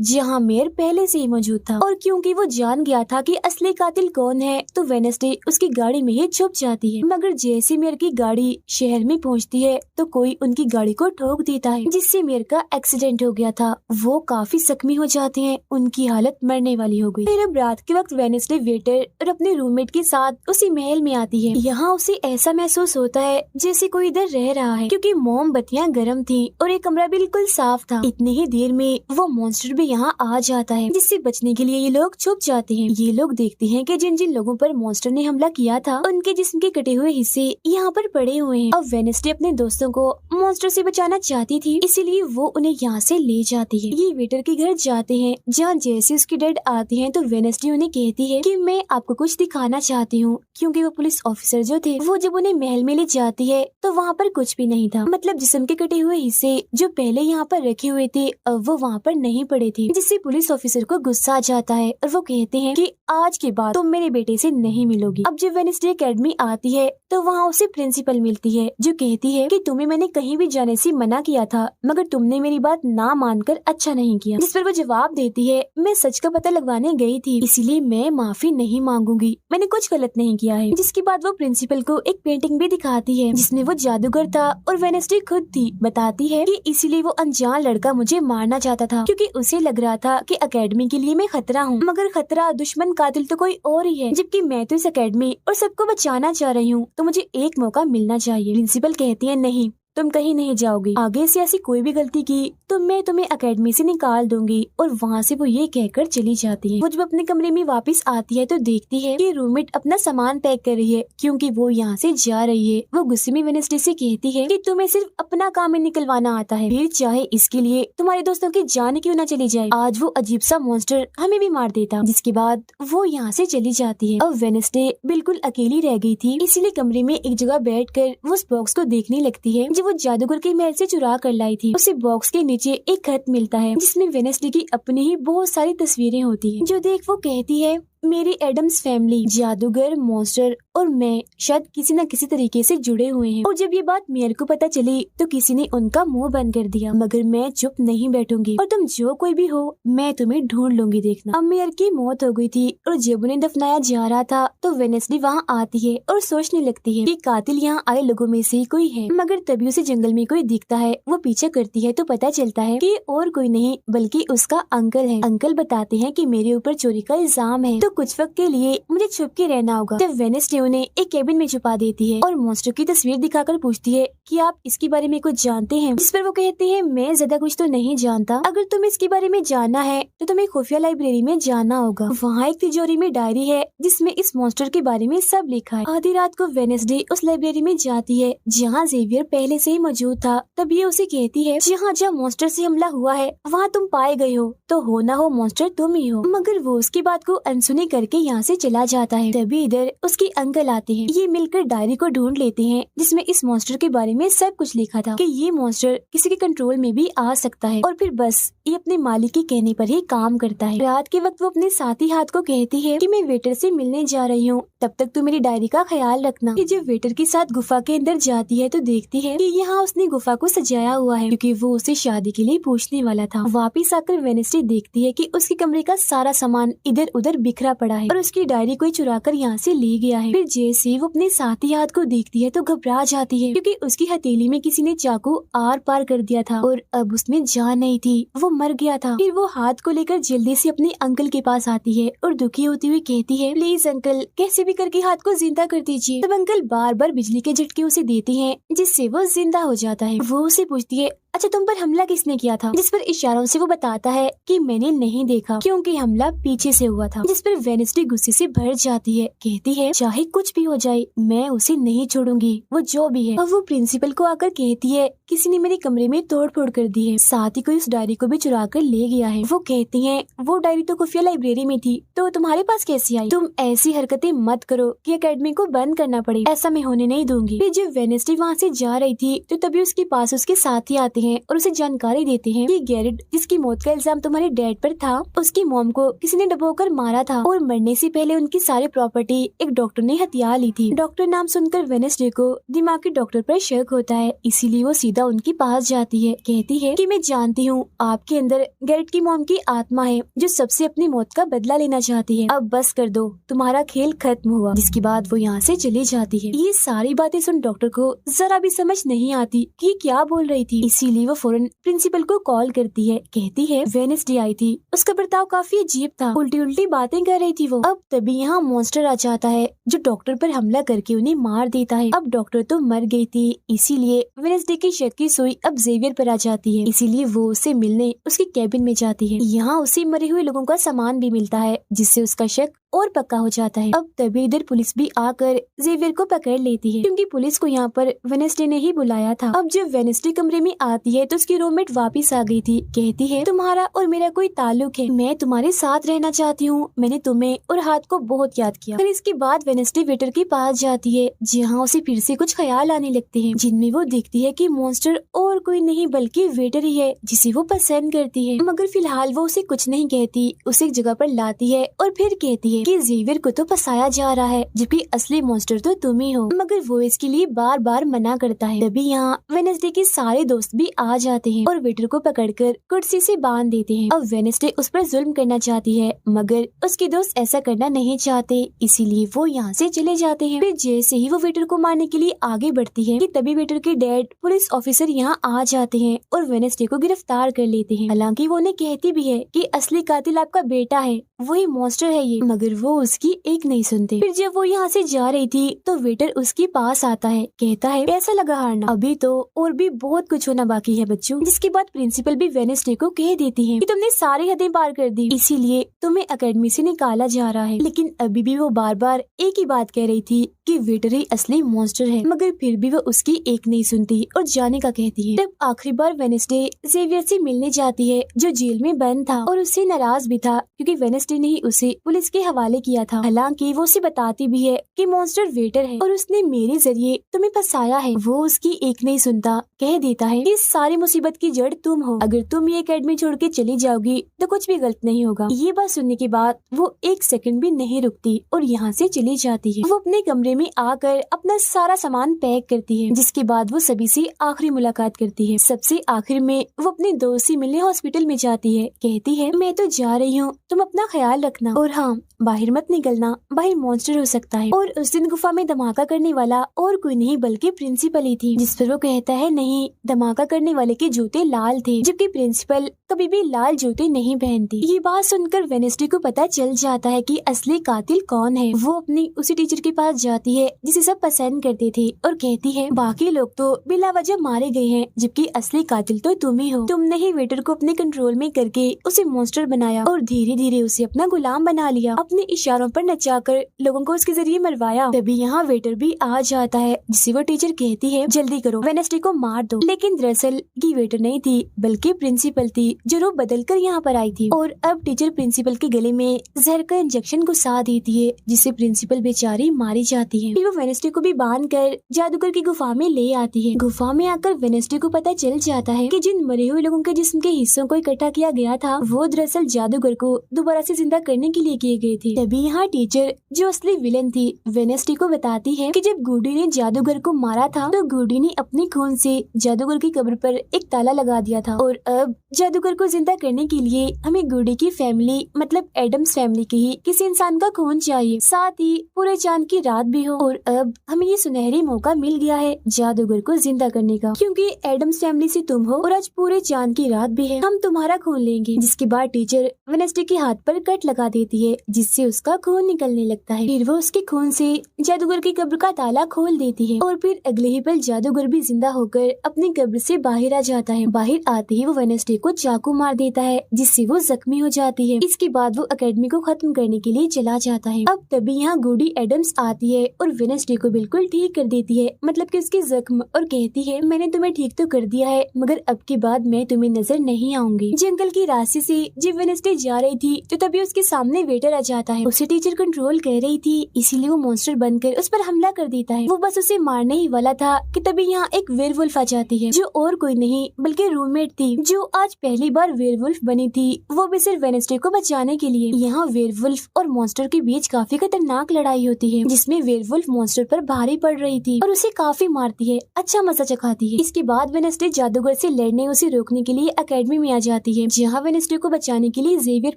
जहाँ मेयर पहले से ही मौजूद था, और क्योंकि वो जान गया था कि असली कातिल कौन है तो वेडनेसडे उसकी गाड़ी में ही छुप जाती है। मगर जैसे मेयर की गाड़ी शहर में पहुँचती है तो कोई उनकी गाड़ी को ठोक देता है जिससे मेयर का एक्सीडेंट हो गया था। वो काफी जख्मी हो जाते हैं, उनकी हालत मरने वाली हो गई। फिर अब रात के वक्त वेडनेसडे वेटर और अपने रूममेट के साथ उसी महल में आती है। यहाँ उसे ऐसा महसूस होता है जैसे कोई इधर रह रहा है क्योंकि मोमबत्तियां गर्म थी और ये कमरा बिल्कुल साफ था। इतनी ही देर में वो मॉन्स्टर भी यहाँ आ जाता है जिससे बचने के लिए ये लोग छुप जाते हैं। ये लोग देखते हैं कि जिन जिन लोगों पर मॉन्स्टर ने हमला किया था उनके जिस्म के कटे हुए हिस्से यहाँ पर पड़े हुए हैं। अब वेडनेसडे अपने दोस्तों को मॉन्स्टर से बचाना चाहती थी, इसीलिए वो उन्हें यहाँ से ले जाती है। ये वेटर के घर जाते हैं जहाँ जैसे उसकी डैड आते हैं तो वेडनेसडे उन्हें कहती है कि मैं आपको कुछ दिखाना चाहती हूँ, क्योंकि वो पुलिस ऑफिसर जो थे वो जब उन्हें महल में ले जाती है तो वहाँ पर कुछ भी नहीं था, मतलब जिस्म के कटे हुए हिस्से जो पहले यहाँ पर रखे हुए थे अब वो वहाँ पर नहीं पड़े थे, जिससे पुलिस ऑफिसर को गुस्सा आ जाता है और वो कहते हैं कि आज के बाद तुम मेरे बेटे से नहीं मिलोगी। अब जब वेडनेसडे एकेडमी आती है तो वहाँ उसे प्रिंसिपल मिलती है जो कहती है कि तुम्हें मैंने कहीं भी जाने से मना किया था मगर तुमने मेरी बात ना मानकर अच्छा नहीं किया। जिस पर वो जवाब देती है, मैं सच का पता लगवाने गई थी इसीलिए मैं माफी नहीं मांगूंगी, मैंने कुछ गलत नहीं किया है। जिसके बाद वो प्रिंसिपल को एक पेंटिंग भी दिखाती है जिसमें वो जादूगर था और वेडनेसडे खुद थी। बताती है कि इसीलिए वो अनजान लड़का मुझे मारना चाहता था क्योंकि उसे लग रहा था कि एकेडमी के लिए मैं खतरा हूँ, मगर खतरा दुश्मन कातिल तो कोई और ही है, जबकि मैं तो इस एकेडमी और सबको बचाना चाह रही हूँ तो मुझे एक मौका मिलना चाहिए। प्रिंसिपल कहती है, नहीं तुम कहीं नहीं जाओगी, आगे से ऐसी कोई भी गलती की तो मैं तुम्हें एकेडमी से निकाल दूंगी। और वहाँ से वो ये कहकर चली जाती है। वो जब अपने कमरे में वापस आती है तो देखती है कि रूममेट अपना सामान पैक कर रही है क्योंकि वो यहाँ से जा रही है। वो गुस्से में वेडनेसडे से कहती है कि तुम्हें सिर्फ अपना काम में निकलवाना आता है, फिर चाहे इसके लिए तुम्हारे दोस्तों की जान क्यों न चली जाए, आज वो अजीब सा मॉन्स्टर हमें भी मार देता। जिसके बाद वो यहाँ से चली जाती है। अब वेडनेसडे बिल्कुल अकेली रह गई थी, इसीलिए कमरे में एक जगह बैठकर वो उस बॉक्स को देखने लगती है जो वो जादूगर के महल से चुरा कर लाई थी। उसे बॉक्स के नीचे एक खत मिलता है जिसमें वेडनेसडे की अपनी ही बहुत सारी तस्वीरें होती हैं, जो देख वो कहती है, मेरी एडम्स फैमिली, जादूगर, मॉन्स्टर और मैं शायद किसी न किसी तरीके से जुड़े हुए हैं। और जब ये बात मेयर को पता चली तो किसी ने उनका मुंह बंद कर दिया, मगर मैं चुप नहीं बैठूंगी और तुम जो कोई भी हो मैं तुम्हें ढूंढ लूंगी, देखना। अब मेयर की मौत हो गई थी और जब उन्हें दफनाया जा रहा था तो वेनेसडे वहाँ आती है और सोचने लगती है कि कातिल यहाँ आए लोगों में से ही कोई है, मगर तभी उसे जंगल में कोई दिखता है। वो पीछे करती है तो पता चलता है कि और कोई नहीं बल्कि उसका अंकल है। अंकल बताते हैं कि मेरे ऊपर चोरी का इल्जाम है तो कुछ वक्त के लिए मुझे छुप के रहना होगा। तब वेनेसडे उन्हें एक केबिन में छुपा देती है और मॉन्स्टर की तस्वीर दिखाकर पूछती है कि आप इसके बारे में कुछ जानते हैं, जिस पर वो कहते हैं मैं ज्यादा कुछ तो नहीं जानता, अगर तुम्हें इसके बारे में जानना है तो तुम्हें खुफिया लाइब्रेरी में जाना होगा। वहाँ एक तिजोरी में डायरी है जिसमें इस मॉन्स्टर के बारे में सब लिखा है। आधी रात को वेनेसडे उस लाइब्रेरी में जाती है जहाँ जेवियर पहले से ही मौजूद था। तब ये उसे कहती है जहाँ जहाँ मॉन्स्टर से हमला हुआ है वहाँ तुम पाए गए हो तो हो ना हो मॉन्स्टर तुम ही हो, मगर वो उसकी बात को अनसुनी करके यहाँ से चला जाता है। तभी इधर उसके अंकल आते हैं। ये मिलकर डायरी को ढूंढ लेते हैं जिसमें इस मॉन्स्टर के बारे में सब कुछ लिखा था कि ये मॉन्स्टर किसी के कंट्रोल में भी आ सकता है और फिर बस ये अपने मालिक के कहने पर ही काम करता है। रात के वक्त वो अपने साथी हाथ को कहती है कि मैं वेटर से मिलने जा रही हूँ, तब तक तू मेरी डायरी का ख्याल रखना। कि जब वेटर के साथ गुफा के अंदर जाती है तो देखती है कि यहाँ उसने गुफा को सजाया हुआ है क्योंकि वो उसे शादी के लिए पूछने वाला था। वापिस आकर वेनेसडे देखती है कि उसके कमरे का सारा सामान इधर उधर बिखरा पड़ा है और उसकी डायरी कोई चुरा कर यहाँ से ले गया है। फिर जैसे वो अपने साथी हाथ को देखती है तो घबरा जाती है क्योंकि उसकी हथेली में किसी ने चाकू आर पार कर दिया था और अब उसमें जान नहीं थी, वो मर गया था। फिर वो हाथ को लेकर जल्दी से अपने अंकल के पास आती है और दुखी होती हुई कहती है प्लीज अंकल कैसे भी करके हाथ को जिंदा कर दीजिए। तब अंकल बार बार बिजली के झटके उसे देते हैं जिससे वो जिंदा हो जाता है। वो उसे पूछती है अच्छा तुम पर हमला किसने किया था, जिस पर इशारों से वो बताता है कि मैंने नहीं देखा क्योंकि हमला पीछे से हुआ था। जिस पर वेनेसडे गुस्से से भर जाती है, कहती है चाहे कुछ भी हो जाए मैं उसे नहीं छोड़ूंगी, वो जो भी है। और वो प्रिंसिपल को आकर कहती है किसी ने मेरे कमरे में तोड़फोड़ कर दी है, साथ ही कोई उस डायरी को भी चुरा कर ले गया है। वो कहती है वो डायरी तो खुफिया लाइब्रेरी में थी तो तुम्हारे पास कैसी आई, तुम ऐसी हरकतें मत करो कि एकेडमी को बंद करना पड़े, ऐसा मैं होने नहीं दूंगी। फिर जब वेनेसडे वहाँ से जा रही थी तो तभी उसके पास उसके साथी आते हैं और उसे जानकारी देते हैं कि गैरेट जिसकी मौत का इल्जाम तुम्हारे डैड पर था उसकी मॉम को किसी ने डुबोकर मारा था और मरने से पहले उनकी सारी प्रॉपर्टी एक डॉक्टर ने हथिया ली थी। डॉक्टर नाम सुनकर वेनेसडे को दिमागी डॉक्टर पर शक होता है, इसीलिए वो सीधा उनके पास जाती है। कहती है कि मैं जानती हूँ आपके अंदर गैरेट की मॉम की आत्मा है जो सबसे अपनी मौत का बदला लेना चाहती है, अब बस कर दो तुम्हारा खेल खत्म हुआ। जिसके बाद वो यहाँ से चली जाती है। ये सारी बातें सुन डॉक्टर को जरा भी समझ नहीं आती कि क्या बोल रही थी, इसीलिए वो फौरन प्रिंसिपल को कॉल करती है। कहती है वेनेसडे आई थी, उसका बर्ताव काफी अजीब था, उल्टी उल्टी बातें कर रही थी वो। अब तभी यहाँ मॉन्स्टर आ जाता है जो डॉक्टर पर हमला करके उन्हें मार देता है। अब डॉक्टर तो मर गई थी, इसीलिए वेनेसडे की शक की सुई अब जेवियर पर आ जाती है, इसीलिए वो उससे मिलने उसके कैबिन में जाती है। यहाँ उसे मरे हुए लोगों का सामान भी मिलता है जिससे उसका शक और पक्का हो जाता है। अब तभी इधर पुलिस भी आकर जेवियर को पकड़ लेती है क्योंकि पुलिस को यहाँ पर वेनेसडे ने ही बुलाया था। अब जब वेनेसडे कमरे में आती है तो उसकी रूममेट वापस आ गई थी। कहती है तुम्हारा और मेरा कोई ताल्लुक है, मैं तुम्हारे साथ रहना चाहती हूँ, मैंने तुम्हें और हाथ को बहुत याद किया। फिर इसके बाद वेनेसडे वेटर के पास जाती है जहाँ उसे फिर से कुछ ख्याल आने लगते हैं जिनमें वो देखती है कि मॉन्स्टर और कोई नहीं बल्कि वेटर ही है जिसे वो पसंद करती है। मगर फिलहाल वो उसे कुछ नहीं कहती, उसे एक जगह पर लाती है और फिर कहती है कि जेवियर को तो फंसाया जा रहा है जबकि असली मॉन्स्टर तो तुम ही हो, मगर वो इसके लिए बार बार मना करता है। तभी यहाँ वेनेसडे के सारे दोस्त भी आ जाते हैं और वेटर को पकड़कर कुर्सी से बांध देते हैं। अब वेनेसडे उस पर जुल्म करना चाहती है मगर उसके दोस्त ऐसा करना नहीं चाहते, इसीलिए वो यहाँ से चले जाते हैं। फिर जैसे ही वो वेटर को मारने के लिए आगे बढ़ती है कि तभी वेटर के डैड पुलिस ऑफिसर यहाँ आ जाते हैं और वेनेसडे को गिरफ्तार कर लेते हैं। हालांकि वो उन्हें कहती भी है कि असली कातिल आपका बेटा है, वही मॉन्स्टर है ये, मगर वो उसकी एक नहीं सुनते। फिर जब वो यहाँ से जा रही थी तो वेटर उसके पास आता है, कहता है कैसा लगा हारना, अभी तो और भी बहुत कुछ होना बाकी है बच्चों। जिसके बाद प्रिंसिपल भी वेनेसडे को कह देती है कि तुमने सारी हदें पार कर दी, इसीलिए तुम्हें एकेडमी से निकाला जा रहा है। लेकिन अभी भी वो बार बार एक ही बात कह रही थी कि वेटर ही असली मॉन्स्टर है, मगर फिर भी वो उसकी एक नहीं सुनती और जाने का कहती है। तब आखिरी बार वेनेसडे जेवियर से मिलने जाती है जो जेल में बंद था और उससे नाराज भी था क्योंकि वेनेसडे ने ही उसे पुलिस के हवाले किया था। हालांकि वो उसे बताती भी है कि मॉन्स्टर वेटर है और उसने मेरे जरिए तुम्हें फंसाया है। वो उसकी एक नहीं सुनता, कह देता है कि सारी मुसीबत की जड़ तुम हो। अगर तुम ये एकेडमी छोड़ के चली जाओगी तो कुछ भी गलत नहीं होगा। ये बात सुनने के बाद वो एक सेकंड भी नहीं रुकती और यहाँ से चली जाती है। वो अपने कमरे में आकर अपना सारा सामान पैक करती है, जिसके बाद वो सभी से आखिरी मुलाकात करती है। सबसे आखिर में वो अपने दोस्त से मिलने हॉस्पिटल में जाती है। कहती है मैं तो जा रही हूँ, तुम अपना ख्याल रखना और हाँ बाहर मत निकलना, बाहर मॉन्स्टर हो सकता है। और उस दिन गुफा में धमाका करने वाला और कोई नहीं बल्कि प्रिंसिपल ही थी। जिस पर वो कहता है नहीं, धमाका करने वाले के जूते लाल थे, जबकि प्रिंसिपल कभी भी लाल जूते नहीं पहनती। ये बात सुनकर वेडनेसडे को पता चल जाता है कि असली कातिल कौन है। वो अपनी उसी टीचर के पास जाती है जिसे सब पसंद करते थे और कहती है बाकी लोग तो बिला वजह मारे गए हैं, जबकि असली कातिल तो तुम ही हो। तुमने ही वेटर को अपने कंट्रोल में करके उसे मॉन्स्टर बनाया और धीरे धीरे उसे अपना गुलाम बना लिया। अपने इशारों पर नचाकर लोगों को उसके जरिए मरवाया। तभी यहाँ वेटर भी आ जाता है, जिसे वो टीचर कहती है जल्दी करो, वेडनेसडे को मार दो। लेकिन दरअसल ये वेटर नहीं थी बल्कि प्रिंसिपल थी, जो रूप बदल कर यहाँ पर आई थी। और अब टीचर प्रिंसिपल के गले में जहर का इंजेक्शन घुसा देती है, जिससे प्रिंसिपल बेचारी मारी जाती है। फिर वो वेडनेसडे को भी बांध कर जादूगर की गुफा में ले आती है। गुफा में आकर वेडनेसडे को पता चल जाता है कि जिन मरे हुए लोगों के जिस्म के हिस्सों को इकट्ठा किया गया था वो दरअसल जादूगर को दोबारा से जिंदा करने के लिए किए गए थे। तभी यहाँ टीचर जो असली विलन थी वेडनेसडे को बताती है कि जब गुडी ने जादूगर को मारा था तो गुडी ने अपने खून से जादूगर की कब्र पर एक ताला लगा दिया था और अब जादूगर को जिंदा करने के लिए हमें गुडी की फैमिली मतलब एडम्स फैमिली के ही किसी इंसान का खून चाहिए, साथ ही पूरे चांद की रात भी हो। और अब हमें ये सुनहरी मौका मिल गया है जादूगर को जिंदा करने का, क्योंकि एडम्स फैमिली से तुम हो और आज पूरे चांद की रात भी है, हम तुम्हारा खून लेंगे। जिसके बाद टीचर वेडनेसडे के हाथ पर कट लगा देती है, जिससे उसका खून निकलने लगता है। फिर वो उसके खून से जादूगर की कब्र का ताला खोल देती है और फिर अगले ही पल जादूगर भी जिंदा होकर अपनी कब्र से बाहर आ जाता है। बाहर आते ही वो वेडनेसडे को चाकू मार देता है, जिससे वो जख्मी हो जाती है। इसके बाद वो एकेडमी को खत्म करने के लिए चला जाता है। अब तभी यहाँ गुडी एडम्स आती है और वेडनेसडे को बिल्कुल ठीक कर देती है, मतलब कि उसके जख्म, और कहती है मैंने तुम्हें ठीक तो कर दिया है मगर अब की बाद मैं तुम्हें नजर नहीं आऊंगी। जंगल के रास्ते से जब वेडनेसडे जा रही थी तो तभी उसके सामने वेटर आ जाता है। उसे टीचर कंट्रोल कर रही थी, इसीलिए वो मॉन्स्टर बनकर उस पर हमला कर देता है। वो बस उसे मारने ही वाला था कि तभी यहाँ एक वेयरवुल्फ आ जाती है, जो और कोई नहीं बल्कि रूममेट थी, जो आज पहली बार वेयरवुल्फ बनी थी, वो भी सिर्फ वेडनेसडे को बचाने के लिए। यहाँ वेयरवुल्फ और मॉन्स्टर के बीच काफी खतरनाक लड़ाई होती है, जिसमें वेयरवुल्फ मॉन्स्टर पर भारी पड़ रही थी और उसे काफी मारती है, अच्छा मजा चखाती है। इसके बाद वेडनेसडे जादूगर से लड़ने उसे रोकने के लिए एकेडमी में आ जाती है, जहाँ वेडनेसडे को बचाने के लिए जेवियर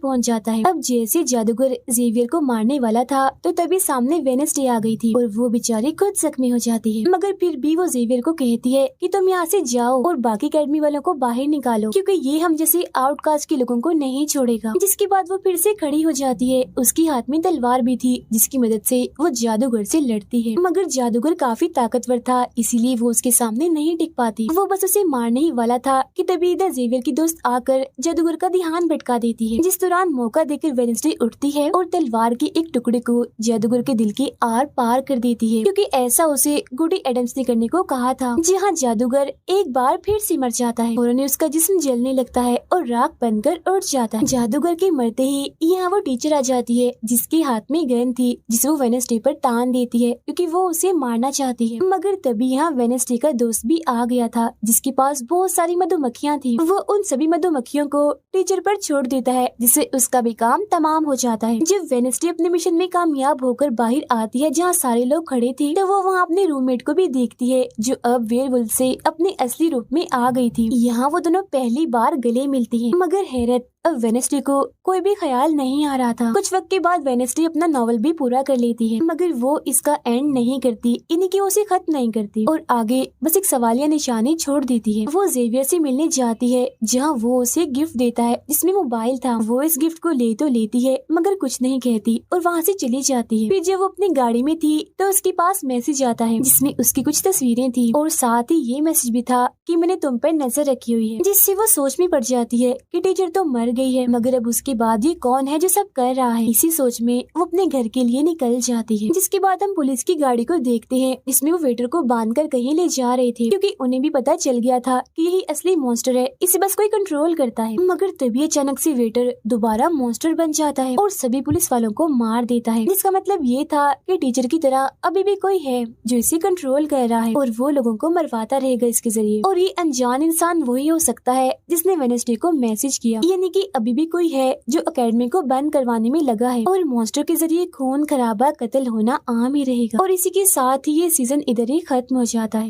पहुँच जाता है। अब जैसे जादूगर जेवियर को मारने वाला था तो तभी सामने वेडनेसडे आ गई थी और वो बेचारी खुद जख्मी हो जाती है, मगर फिर भी वो जेवियर को कहती है कि तुम यहाँ से जाओ और बाकी एकेडमी वालों को बाहर निकालो, क्योंकि ये हम जैसे आउटकास्ट के लोगों को नहीं छोड़ेगा। जिसके बाद वो फिर से खड़ी हो जाती है। उसके हाथ में तलवार भी थी, जिसकी मदद से वो जादूगर से लड़ती है, मगर जादूगर काफी ताकतवर था, इसीलिए वो उसके सामने नहीं टिक पाती। वो बस उसे मारने ही वाला था कि तभी इधर जेवियर की दोस्त आकर जादूगर का ध्यान भटका देती है, जिस दौरान मौका देकर वेडनेसडे उठती है और तलवार के एक टुकड़े को जादूगर के दिल के आर पार कर देती है, क्योंकि ऐसा उसे गुडी एडम्स ने करने को कहा था। जहाँ जादूगर एक बार फिर से मर जाता है और उन्हें उसका जिस्म जलने लगता है और राख बनकर उड़ जाता है। जादूगर के मरते ही यहाँ वो टीचर आ जाती है, जिसके हाथ में गन थी, जिसे वो वेडनेसडे पर तान देती है क्योंकि वो उसे मारना चाहती है। मगर तभी यहाँ वेडनेसडे का दोस्त भी आ गया था, जिसके पास बहुत सारी मधुमक्खियाँ थी। वो उन सभी मधुमक्खियों को टीचर पर छोड़ देता है, जिससे उसका भी काम तमाम हो जाता है। जब वेडनेसडे अपने मिशन में कामयाब होकर बाहर आती है जहाँ सारे लोग खड़े थे, तो वो वहाँ अपने रूममेट को भी देखती है, जो अब वेयरवुल्फ से अपने असली रूप में आ गई थी। यहाँ वो दोनों पहली बार गले मिलती हैं, मगर हैरत अब वेडनेसडे को कोई भी ख्याल नहीं आ रहा था। कुछ वक्त के बाद वेडनेसडे अपना नॉवल भी पूरा कर लेती है, मगर वो इसका एंड नहीं करती, इन्हीं की उसे खत्म नहीं करती और आगे बस एक सवालिया निशानी छोड़ देती है। वो जेवियर से मिलने जाती है, जहाँ वो उसे गिफ्ट देता है जिसमें मोबाइल था। वो इस गिफ्ट को ले तो लेती है मगर कुछ नहीं कहती और वहाँ से चली जाती है। फिर जब वो अपनी गाड़ी में थी तो उसके पास मैसेज आता है, जिसमें उसकी कुछ तस्वीरें थी और साथ ही ये मैसेज भी था कि मैंने तुम पर नजर रखी हुई है, जिससे वो सोच में पड़ जाती है कि टीचर तो मर गई है, मगर अब उसके बाद ये कौन है जो सब कर रहा है। इसी सोच में वो अपने घर के लिए निकल जाती है, जिसके बाद हम पुलिस की गाड़ी को देखते हैं, जिसमें वो वेटर को बांधकर कहीं ले जा रहे थे, क्योंकि उन्हें भी पता चल गया था कि यही असली मॉन्स्टर है, इसे बस कोई कंट्रोल करता है। मगर तभी अचानक से वेटर दोबारा मॉन्स्टर बन जाता है और सभी पुलिस वालों को मार देता है, जिसका मतलब ये था कि टीचर की तरह अभी भी कोई है जो इसे कंट्रोल कर रहा है और वो लोगों को मरवाता रहेगा इसके जरिए। और ये अनजान इंसान वही हो सकता है जिसने वेडनेसडे को मैसेज किया, यानी कि अभी भी कोई है जो एकेडमी को बंद करवाने में लगा है और मॉन्स्टर के जरिए खून खराबा कत्ल होना आम ही रहेगा। और इसी के साथ ही ये सीजन इधर ही खत्म हो जाता है।